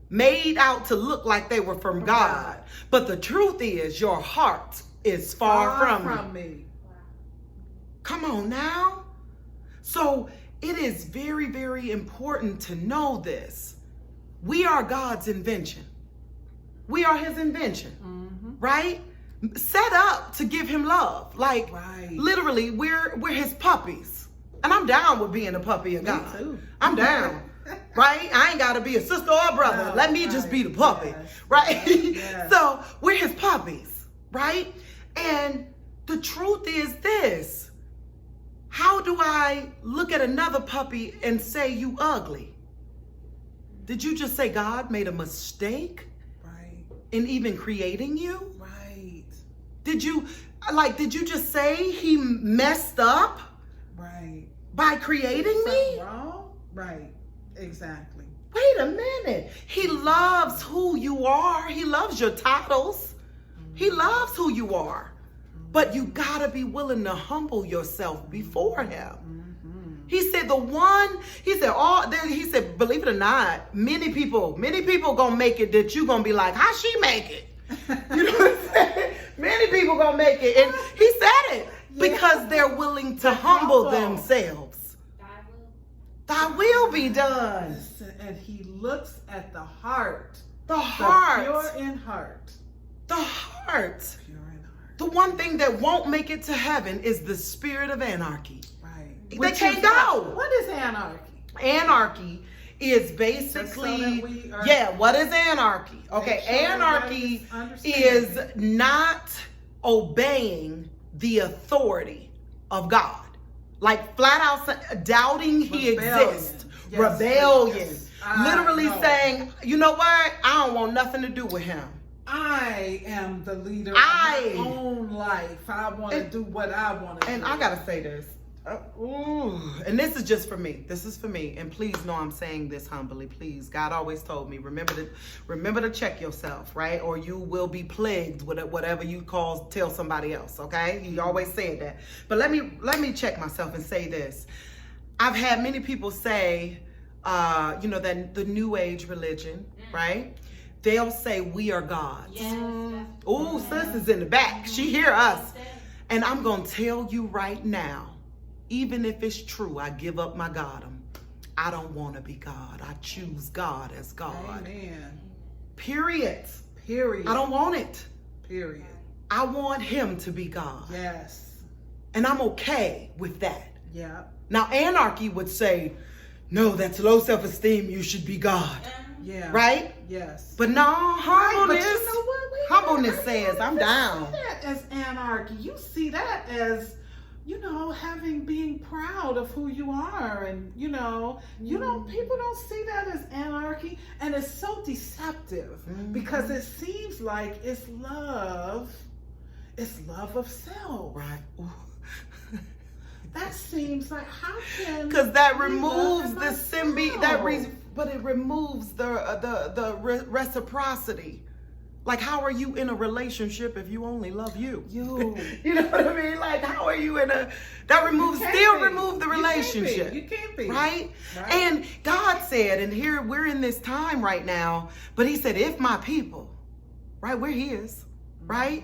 made out to look like they were from God. But the truth is your heart is far from me. Come on now. So it is very, very important to know this. We are God's invention. We are His invention, right? Set up to give Him love. Like, literally, we're His puppies. And I'm down with being a puppy of God. Me too. I'm down, right? I ain't got to be a sister or a brother. Let me just be the puppy, right? Yes. So we're His puppies, right? And the truth is this. How do I look at another puppy and say you ugly? Did you just say God made a mistake in even creating you? Did you just say He messed up by creating me? Wrong? Right. Exactly. Wait a minute. He loves who you are. He loves your titles. He loves who you are. But you gotta be willing to humble yourself before Him. He said he said, believe it or not, many people gonna make it that you gonna be like, how she make it? You know what I'm saying? Many people gonna make it. And He said it because they're willing to humble themselves. Thy will be done. Listen, and He looks at the heart. The heart. Pure in heart. The heart. Pure in heart. The one thing that won't make it to heaven is the spirit of anarchy. Right. They can't go. What is anarchy? Anarchy is basically, what is anarchy? Okay, anarchy is not obeying the authority of God. Like flat out doubting he Rebellion. exists. Yes, Rebellion. yes. I Literally know. saying, you know what? I don't want nothing to do with him. I am the leader of I- my own life. I want to And- do what I want to do. And I gotta say this. And this is just for me. This is for me. And please know I'm saying this humbly. Please, God always told me, remember to check yourself, right? Or you will be plagued with whatever you tell somebody else. Okay? He always said that. But let me check myself and say this. I've had many people say, that the New Age religion, right? They'll say we are gods. Oh, sis is in the back. She hear us. And I'm going to tell you right now, even if it's true, I give up my Goddom. I don't want to be God. I choose God as God. Amen. Period. Period. I don't want it. Period. I want him to be God. Yes. And I'm okay with that. Yeah. Now, anarchy would say, no, that's low self-esteem. You should be God. Yeah. Right? Yes. But no, humbleness. But you know what? Humbleness says, I'm down. You see that as anarchy. You see that as, being proud of who you are, and people don't see that as anarchy, and it's so deceptive because it seems like it's love of self. Right. That seems like, how can? Because that we removes love the symbiote. myself? But it removes the reciprocity. Like, how are you in a relationship if you only love you? You. You know what I mean? Like, how are you in a? That removes You can't still be. remove the relationship. You can't be. Right? Right. And God said, and here we're in this time right now. But He said, if my people, right? We're His, right?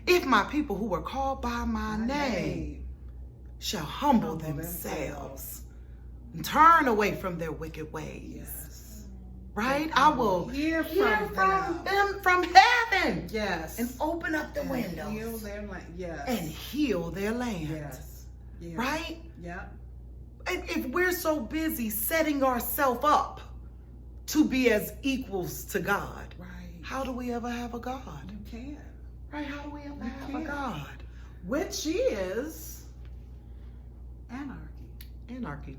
If my people who are called by my name shall humble themselves and turn away from their wicked ways. Yes. Right? I will hear hear from them from heaven. Yes. And open up the And windows. heal their land. Yes. And heal their land. Yes. Yeah. Right? Yeah. And if we're so busy setting ourselves up to be as equals to God, Right. how do we ever have a God? You can. Right? How do we ever have a can't. God? Which is anarchy. Anarchy.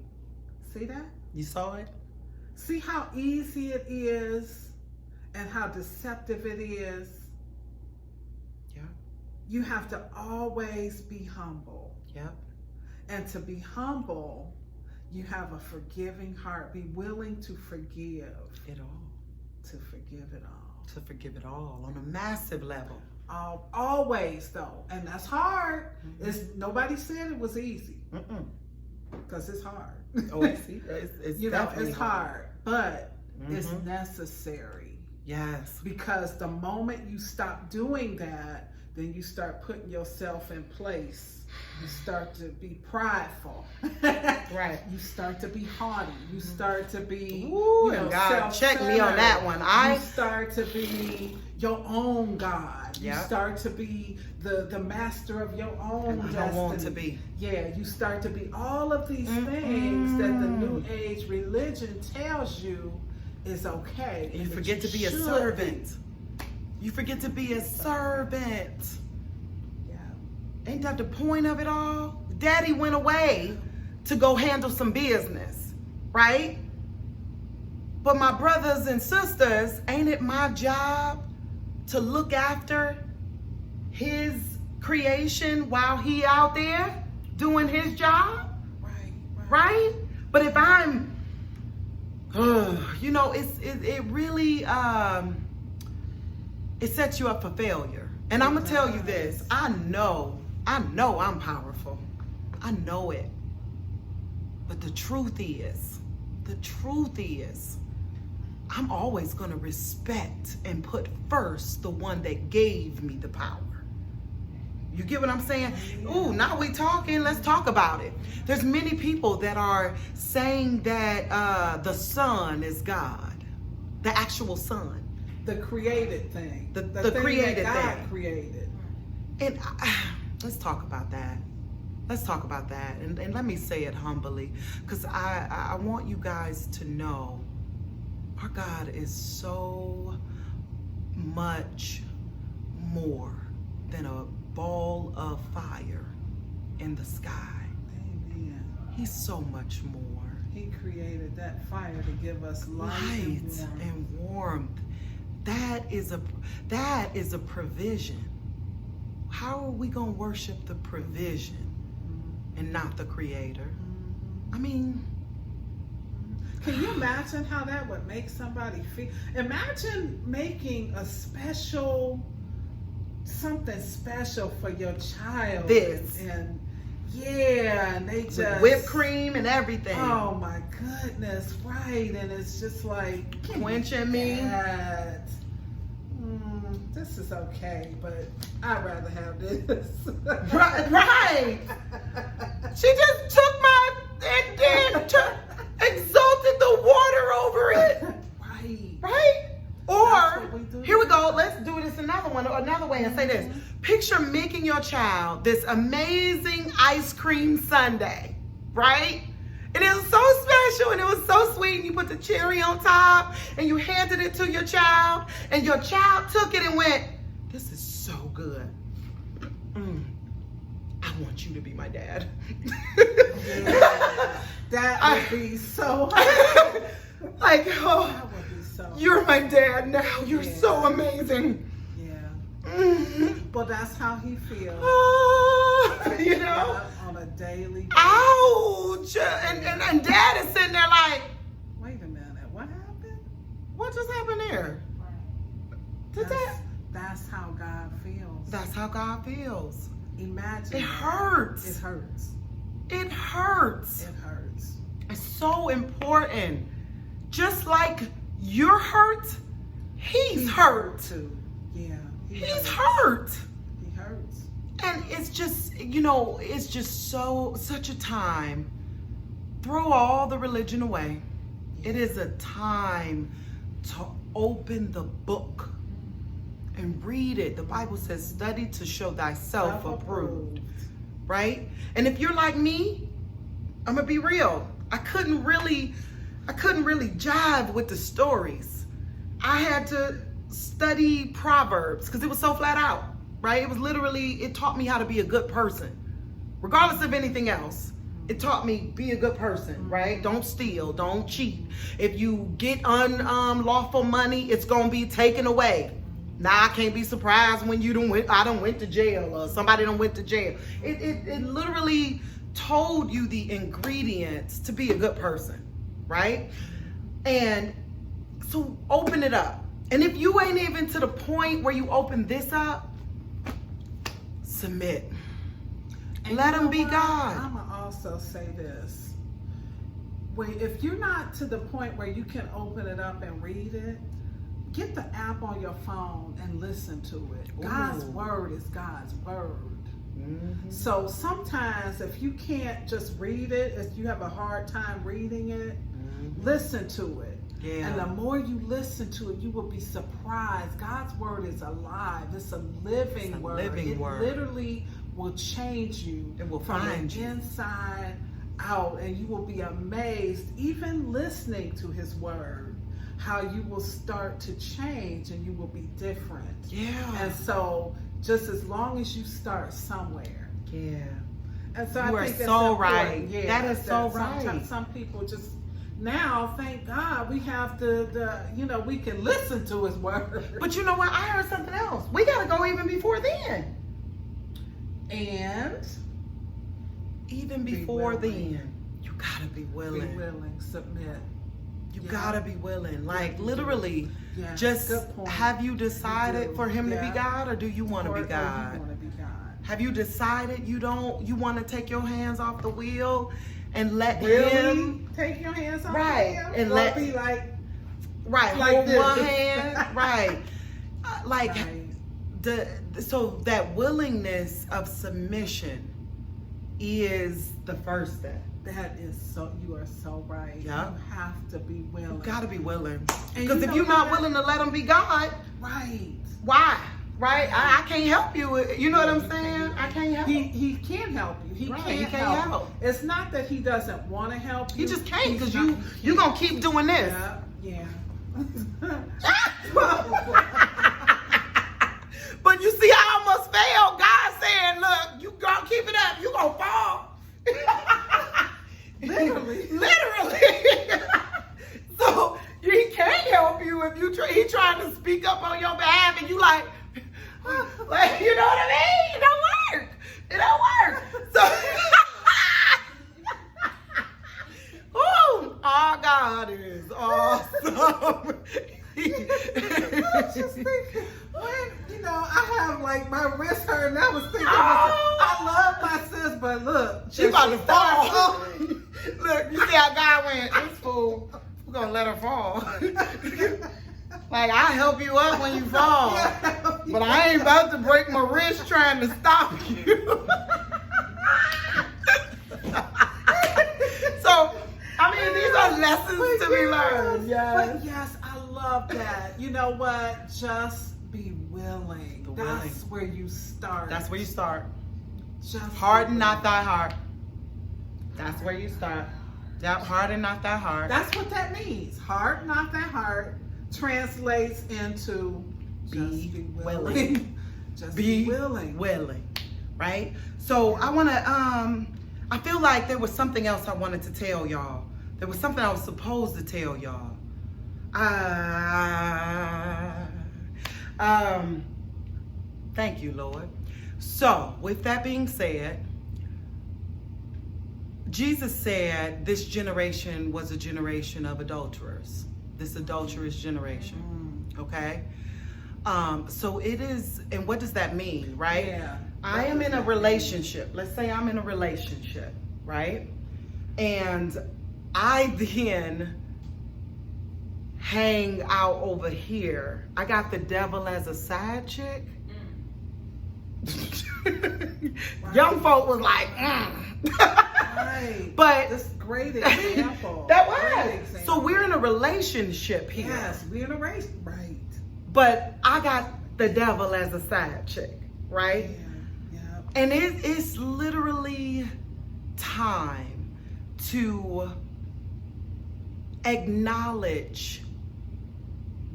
See that? You saw it? See how easy it is and how deceptive it is? Yeah. You have to always be humble. Yep. And to be humble, you have a forgiving heart. Be willing to forgive. It all. To forgive it all. To forgive it all on a massive level. Always though. And that's hard. Nobody said it was easy. Mm-mm. Because it's hard. Oh, it's definitely it's hard. But it's Mhm. necessary. Yes. Because the moment you stop doing that, then you start putting yourself in place. You start to be prideful. Right. You start to be haughty. You start to be, Ooh, and God, check me on that one. You start to be your own God. You Yep. start to be the master of your own And I destiny. don't want to be. Yeah, you start to be all of these things that the New Age religion tells you is okay. You and that forget to be a should servant. You forget to be a servant. Yeah. Ain't that the point of it all? Daddy went away to go handle some business, right? But my brothers and sisters, ain't it my job to look after his creation while he out there doing his job? Right? But if I'm, it really, it sets you up for failure. And I'm gonna tell you this, I know I'm powerful. I know it. But the truth is, I'm always gonna respect and put first the one that gave me the power. You get what I'm saying? Ooh, now we talking, let's talk about it. There's many people that are saying that the sun is God, the actual sun. The created thing. The thing created that God thing. created. And let's talk about that. And let me say it humbly, because I want you guys to know our God is so much more than a ball of fire in the sky. Amen. He's so much more. He created that fire to give us light and warmth. That is a provision. How are we going to worship the provision and not the creator? I mean, can you imagine how that would make somebody feel? Imagine making something special for your child. And they just with whipped cream and everything. Oh my goodness, right? And it's just like quenching me. This is okay, but I'd rather have this. Right. She just took and then exalted the water over it. Right? Or, here we go, let's do this another way and say this. Picture making your child this amazing ice cream sundae, right? And it was so special and it was so sweet. And you put the cherry on top and you handed it to your child and your child took it and went, this is so good. I want you to be my dad. That would be so like, oh, that would be so you're my dad now. You're so amazing. Well, that's how he feels. You know? On a daily basis. Ouch! And dad is sitting there like, wait a minute, what happened? What just happened there? That's how God feels. That's how God feels. Imagine. It hurts. It hurts. It hurts. It hurts. It's so important. Just like you're hurt, he's hurt too. Yeah. He's hurt. He hurts. And it's just, it's just such a time. Throw all the religion away. It is a time to open the book and read it. The Bible says, study to show thyself approved. Right? And if you're like me, I'm gonna be real. I couldn't really jive with the stories. I had to study Proverbs because it was so flat out, right? It taught me how to be a good person, regardless of anything else. It taught me be a good person, right? Don't steal, don't cheat. If you get unlawful money, it's gonna be taken away. Now I can't be surprised when I done went to jail or somebody done went to jail. It literally told you the ingredients to be a good person, right? And so open it up. And if you ain't even to the point where you open this up, submit. And let him be God. I'm going to also say this. If you're not to the point where you can open it up and read it, get the app on your phone and listen to it. Ooh. God's word is God's word. Mm-hmm. So sometimes if you can't just read it, if you have a hard time reading it, listen to it. Yeah. And the more you listen to it, you will be surprised. God's word is alive. It's a living word. It literally will change you. It will from find the you inside out, and you will be amazed, even listening to his word, how you will start to change and you will be different. Yeah. And so just as long as you start somewhere. Yeah. And so you I are think that's so important. right. Yeah, that is so right. Sometimes some people just, now, thank God, we have we can listen to his word. But you know what? I heard something else. We got to go even before then. And even before then, you got to be willing. Be willing, submit. You got to be willing. Like, literally, yes, just have you decided for him to be Yeah. God, or do you want to be God? You want to be God. Have you decided you want to take your hands off the wheel and let Really? him Take your hands off Right. the wheel? And Or let- be like hold this. one hand, right? Like Right. so that willingness of submission is the first step. That is you are so right. Yeah. You have to be willing. You gotta be willing. And Because if you're not willing to let him be God, Right. why? Right? I can't help you. You know what I'm saying? I can't help. He can't help you. He Right, can't, he can't help. help. It's not that he doesn't want to help you. You just can't, because He's not- you're gonna keep doing this. Yeah. But you see, I almost failed. God saying, look, you gonna keep it up, you gonna fall. Literally. Literally. So he can't help you if he trying to speak up on your behalf and you like, you know what I mean? It don't work. It don't work. So, our God is awesome. I was just thinking, when, I have like my wrist hurt, and I was thinking, Oh. I love my sis, but look, She about to starts fall. falling. Look, you see how God went, this fool, we're going to let her fall. Like, I'll help you up when you fall. But I ain't about to break my wrist trying to stop you. So, I mean, these are lessons to be learned. But yes, I love that. You know what? Just be willing. That's where you start. That's where you start. Just Harden not thy heart. That's where you start. Yep, harden not thy heart. That's what that means. Harden not that heart translates into just be willing. Just be willing. Willing. Right? So I want to, I feel like there was something else I wanted to tell y'all. There was something I was supposed to tell y'all. Thank you, Lord. So, with that being said, Jesus said this generation was a generation of adulterers. This adulterous generation. Okay? So it is, and what does that mean, right? Yeah. I am in a relationship. Let's say I'm in a relationship, right? And I then hang out over here. I got the devil as a side chick. Young folk was like, Right. But this great example. That Great was. example. So we're in a relationship here. Yes, we're in a race. Right. But I got the devil as a side chick, right? Yeah. And it's literally time to acknowledge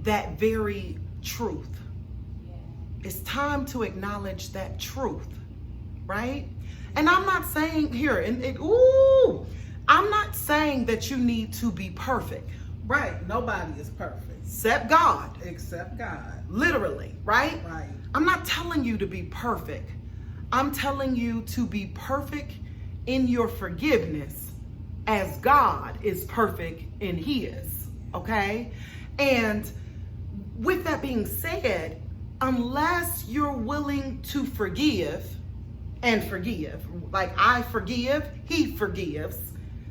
that very truth. It's time to acknowledge that truth, right? And I'm not saying here, I'm not saying that you need to be perfect. Right. Nobody is perfect. Except God. Except God. Literally, right? Right. I'm not telling you to be perfect. I'm telling you to be perfect in your forgiveness as God is perfect in his, okay? And with that being said, unless you're willing to forgive, like I forgive, he forgives,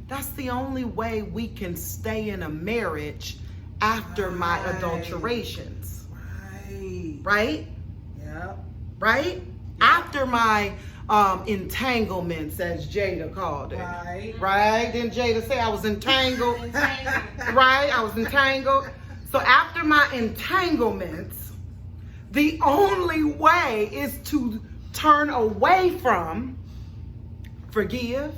that's the only way we can stay in a marriage after my adulterations. Right. Right? Yep. Right? After my entanglements, as Jada called it. Right. Right? Didn't Jada say I was entangled? Right? I was entangled. So after my entanglements, the only way is to turn away from, forgive,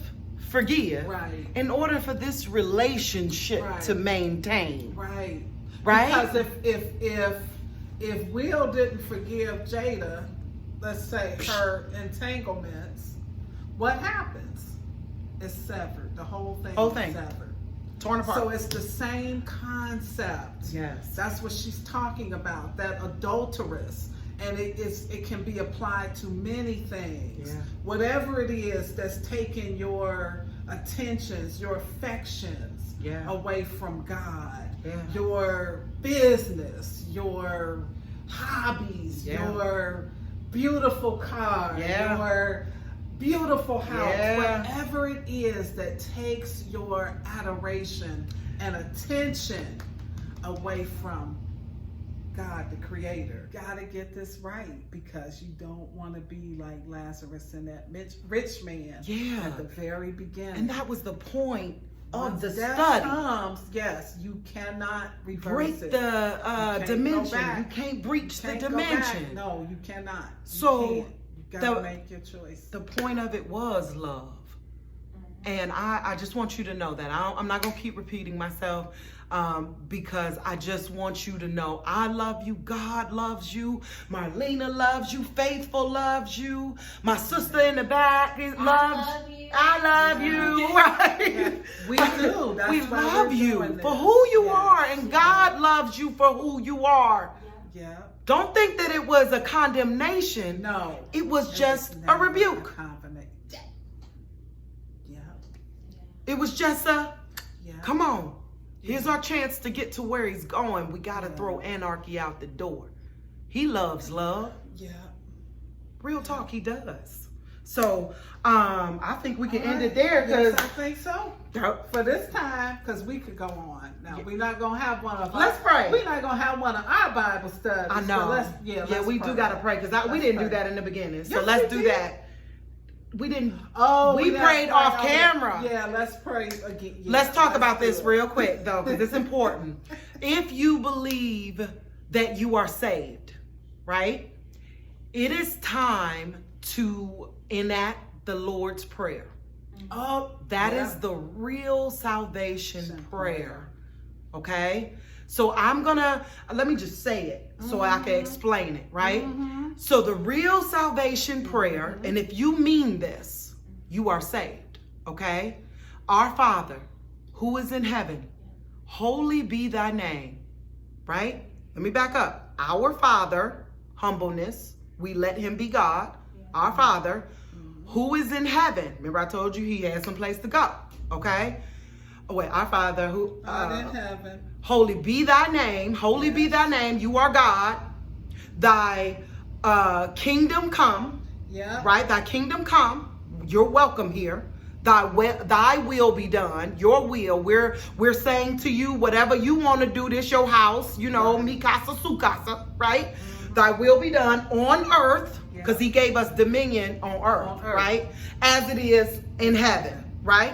Right. in order for this relationship Right. to maintain. Right. Right? Because if Will didn't forgive Jada, let's say her entanglements, what happens? It's severed. The whole thing is severed. Torn apart. So it's the same concept. Yes. That's what she's talking about, that adulteress. And it can be applied to many things. Yeah. Whatever it is that's taking your attentions, your affections away from God. Yeah. Your business, your hobbies, your beautiful car, your beautiful house, whatever it is that takes your adoration and attention away from God, the creator. Gotta get this right, because you don't want to be like Lazarus and that rich man at the very beginning. And that was the point of the death study. comes, yes, you cannot reverse Break it. the dimension. You can't breach the dimension. No, you cannot. So you gotta make your choice. The point of it was love. And I just want you to know that. I'm not going to keep repeating myself because I just want you to know I love you. God loves you. Marlena loves you. Faithful loves you. My sister in the back loves you. I love you. Right? We do. That's we why love we're you doing for this. who you Yes. are. And God loves you for who you are. Yeah. Don't think that it was a condemnation. No. It was just a never rebuke. confident. Yeah. It was just a, Yeah. come on. Here's our chance to get to where he's going. We got to Yeah. throw anarchy out the door. He loves love. Yeah. Real talk, he does. So, I think we can end it there Yes, because I think so. For this time, because we could go on. Now, we're not going to have one of Let's pray. We're not going to have one of our Bible studies. I know. So let's we pray. do got to pray because we Let's didn't do pray. that in the beginning. So Yes, let's we do did. that. We didn't. Oh, we didn't prayed pray off on it. camera. Yeah, let's pray again. Yeah, Let's talk about do this it. real quick though, because it's important. If you believe that you are saved, right? It is time to enact the Lord's Prayer. Oh, That yeah. is the real salvation Salvation prayer. Okay? So let me just say it so I can explain it, right? So the real salvation prayer, and if you mean this, you are saved, okay? Our Father, who is in heaven, holy be thy name, right? Let me back up. Our Father, humbleness, we let him be God. Our Father, who is in heaven. Remember I told you he had some place to go, okay? Oh wait, our Father, who God in heaven. holy be thy name, holy be thy name, you are God. Thy kingdom come, Yeah. right? Thy kingdom come. You're welcome here. Thy will be done. Your will. We're saying to you, whatever you want to do, this your house. You know, mi casa, su casa, right? Thy will be done on earth, because he gave us dominion on earth, right? As it is in heaven, right?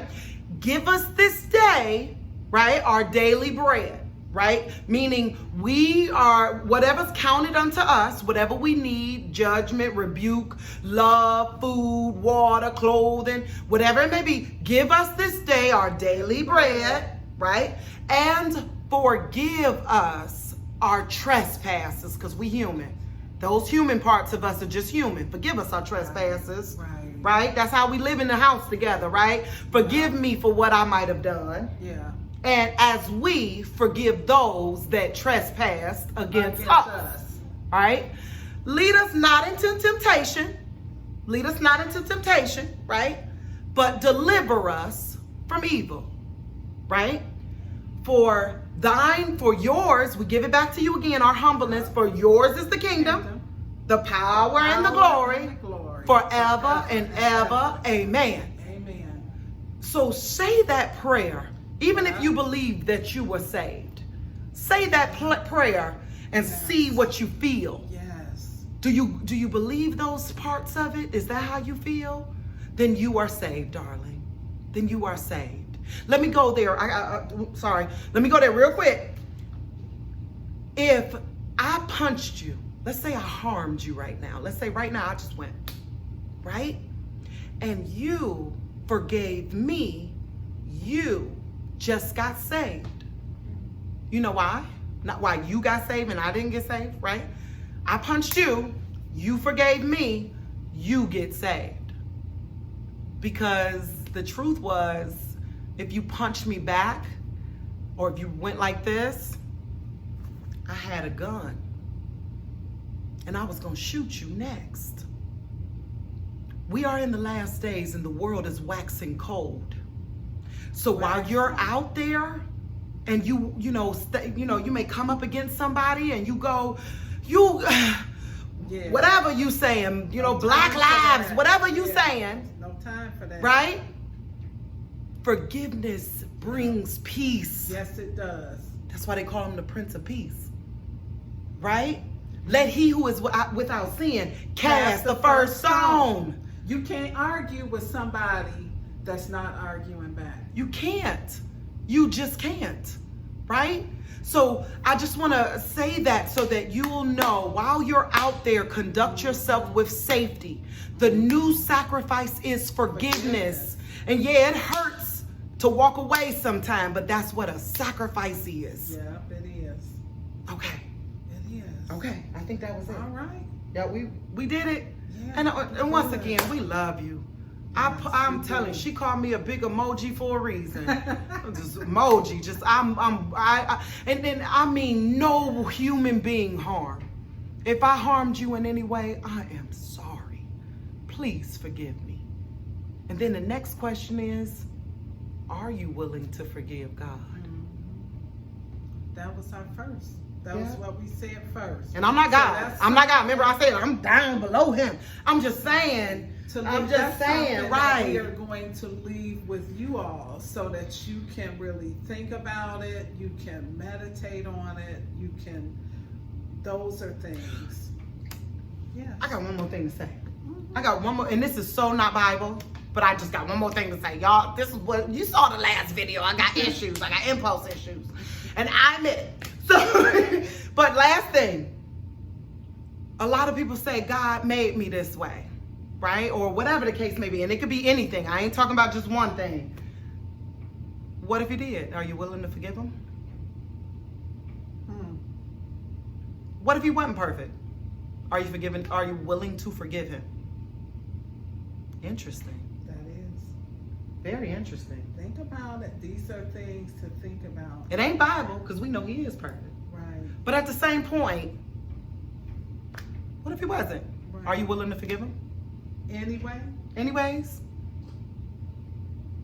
Give us this day, right, our daily bread, right? Meaning we are, whatever's counted unto us, whatever we need, judgment, rebuke, love, food, water, clothing, whatever it may be, give us this day our daily bread, right? And forgive us our trespasses, because we human. Those human parts of us are just human. Forgive us our trespasses, right? That's how we live in the house together, right? Forgive me for what I might have done. Yeah. And as we forgive those that trespass against us. All right? Lead us not into temptation. Lead us not into temptation, right? But deliver us from evil, right? For thine, for yours, we give it back to you again, our humbleness. For yours is the kingdom, the power and the glory, forever and ever. Amen. Amen. So say that prayer, even if you believe that you were saved. Say that prayer and see what you feel. Yes. Do you believe those parts of it? Is that how you feel? Then you are saved, darling. Then you are saved. Let me go there. Sorry. Let me go there real quick. If I punched you, let's say I harmed you right now. Let's say right now I just went, right? And you forgave me, you just got saved. You know why? Not why you got saved and I didn't get saved, right? I punched you, you forgave me, you get saved. Because the truth was, if you punched me back, or if you went like this, I had a gun. And I was gonna shoot you next. We are in the last days and the world is waxing cold. So while you're out there and you may come up against somebody and you go, whatever you saying, Black Lives, whatever you saying. No time for that. Right? Forgiveness brings peace. Yes, it does. That's why they call him the Prince of Peace. Right? Let he who is without sin cast the first stone. You can't argue with somebody that's not arguing back. You can't. You just can't. Right? So I just want to say that so that you will know, while you're out there, conduct yourself with safety. The new sacrifice is forgiveness. And yeah, it hurts to walk away sometime, but that's what a sacrifice is. Yeah, it is. Okay. It is. Okay. I think that was it. All right. Yeah, we did it. Yeah, And once again, we love you. Yes, I'm we telling you, do. she called me a big emoji for a reason. Just emoji. Just and then I mean no human being harm. If I harmed you in any way, I am sorry. Please forgive me. And then the next question is, are you willing to forgive God? That was our first. That was what we said first. And I'm not So God. that's I'm not God. Remember I said I'm down below him. I'm just saying. I'm just saying, right. We are going to leave with you all so that you can really think about it. You can meditate on it. You can, those are things. Yeah. I got one more thing to say. I got one more, and this is so not Bible, but I just got one more thing to say. Y'all, this is what, you saw the last video. I got issues. I got impulse issues. And I admit it. So, but last thing, a lot of people say God made me this way. Right? Or whatever the case may be. And it could be anything. I ain't talking about just one thing. What if he did? Are you willing to forgive him? What if he wasn't perfect? Are you forgiven? Are you willing to forgive him? Interesting. That is. Very interesting. Think about it. These are things to think about. It ain't Bible because we know he is perfect. Right. But at the same point, what if he wasn't? Right. Are you willing to forgive him? Anyway. Anyways,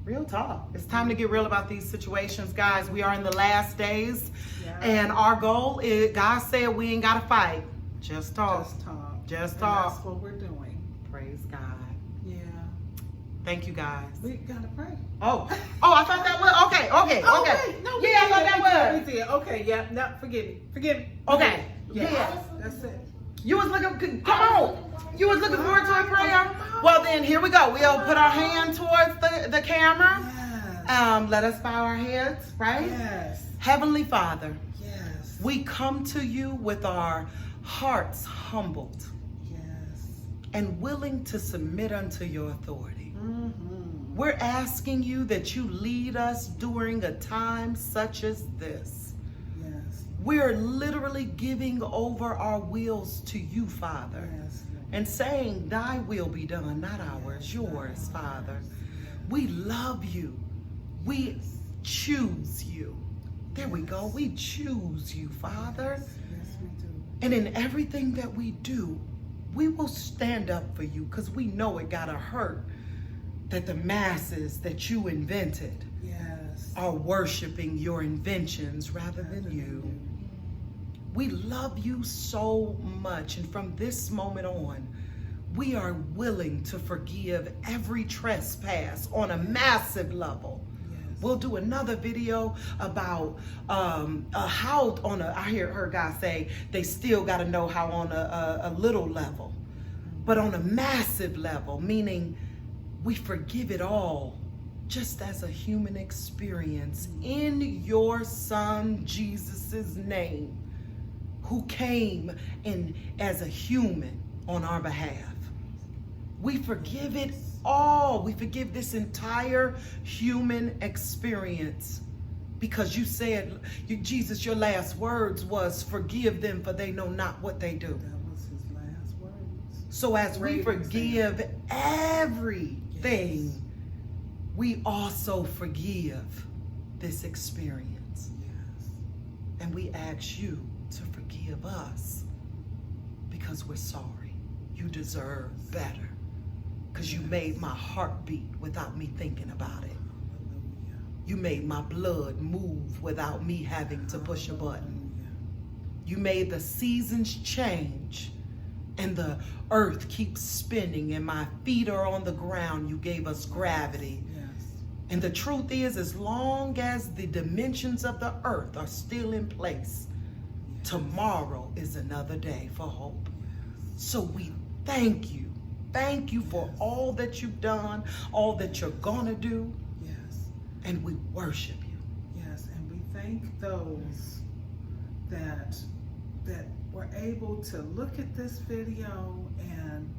real talk. It's time to get real about these situations, guys. We are in the last days, and our goal is, God said we ain't got to fight. Just talk. Just talk. Just And talk. that's what we're doing. Praise God. Yeah. Thank you, guys. We gotta pray. Oh, I thought that was, okay. Oh, wait, no, Yeah, I thought that was. we did. Okay, yeah, no, forgive me. Okay. Yeah. Yeah. That's it. You was looking, come on. You was looking forward to a prayer? Well, then here we go. We'll put our hand towards the camera. Yes. Let us bow our heads, right? Yes. Heavenly Father, Yes. we come to you with our hearts humbled Yes. and willing to submit unto your authority. Mm-hmm. We're asking you that you lead us during a time such as this. Yes. We're literally giving over our wills to you, Father, Yes. and saying, thy will be done, not ours, yours, Father. We love you. We choose you. There we go. We choose you, Father. Yes, we do. And in everything that we do, we will stand up for you because we know it gotta hurt that the masses that you invented Yes. are worshiping your inventions rather than you. We love you so much, and from this moment on, we are willing to forgive every trespass on a massive level. Yes. We'll do another video about how on a, I heard God say they still got to know how on a little level, but on a massive level, meaning we forgive it all just as a human experience in your son Jesus's name, who came in as a human on our behalf. We forgive it all. We forgive this entire human experience because you said, Jesus, your last words was, forgive them for they know not what they do. That was his last words. So as we forgive everything, we also forgive this experience. Yes. And we ask you to forgive us because we're sorry. You deserve better because you made my heart beat without me thinking about it. Hallelujah. You made my blood move without me having to push a button. You made the seasons change and the earth keeps spinning and my feet are on the ground. You gave us gravity. Yes. And the truth is, as long as the dimensions of the earth are still in place, tomorrow is another day for hope. So we thank you. Thank you for all that you've done, all that you're gonna do. Yes. And we worship you. Yes, and we thank those that were able to look at this video and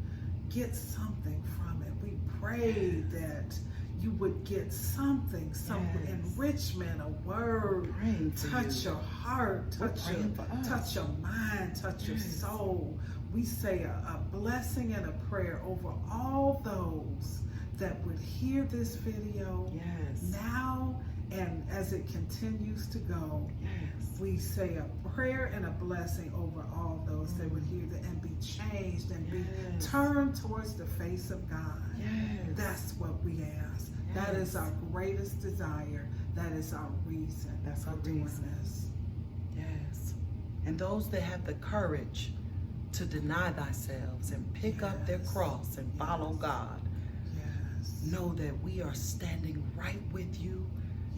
get something from it. We pray that you would get something, some Yes. enrichment, a word, Praying for touch you. your heart, We're touch praying for us. touch your mind, touch your Yes. soul. We say a blessing and a prayer over all those that would hear this video Yes. now and as it continues to go. Yes. We say a prayer and a blessing over all those that would hear that and be changed and be Yes. turned towards the face of God. Yes. That's what we ask. That Yes. is our greatest desire. That is our reason That's for our doing reason. this. Yes. And those that have the courage to deny thyself and pick up their Yes. cross and follow Yes. God, Yes. know that we are standing right with you,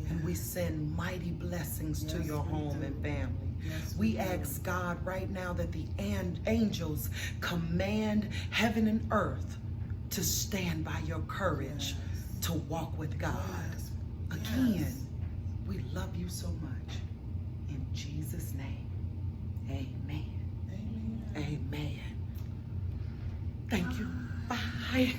and we send mighty blessings to Yes, your we home do. and family. Yes, We do. ask God right now that the angels command heaven and earth to stand by your courage Yes. to walk with God. Yes. Again, Yes. we love you so much. In Jesus' name, amen. Amen. Amen. Thank you. Bye.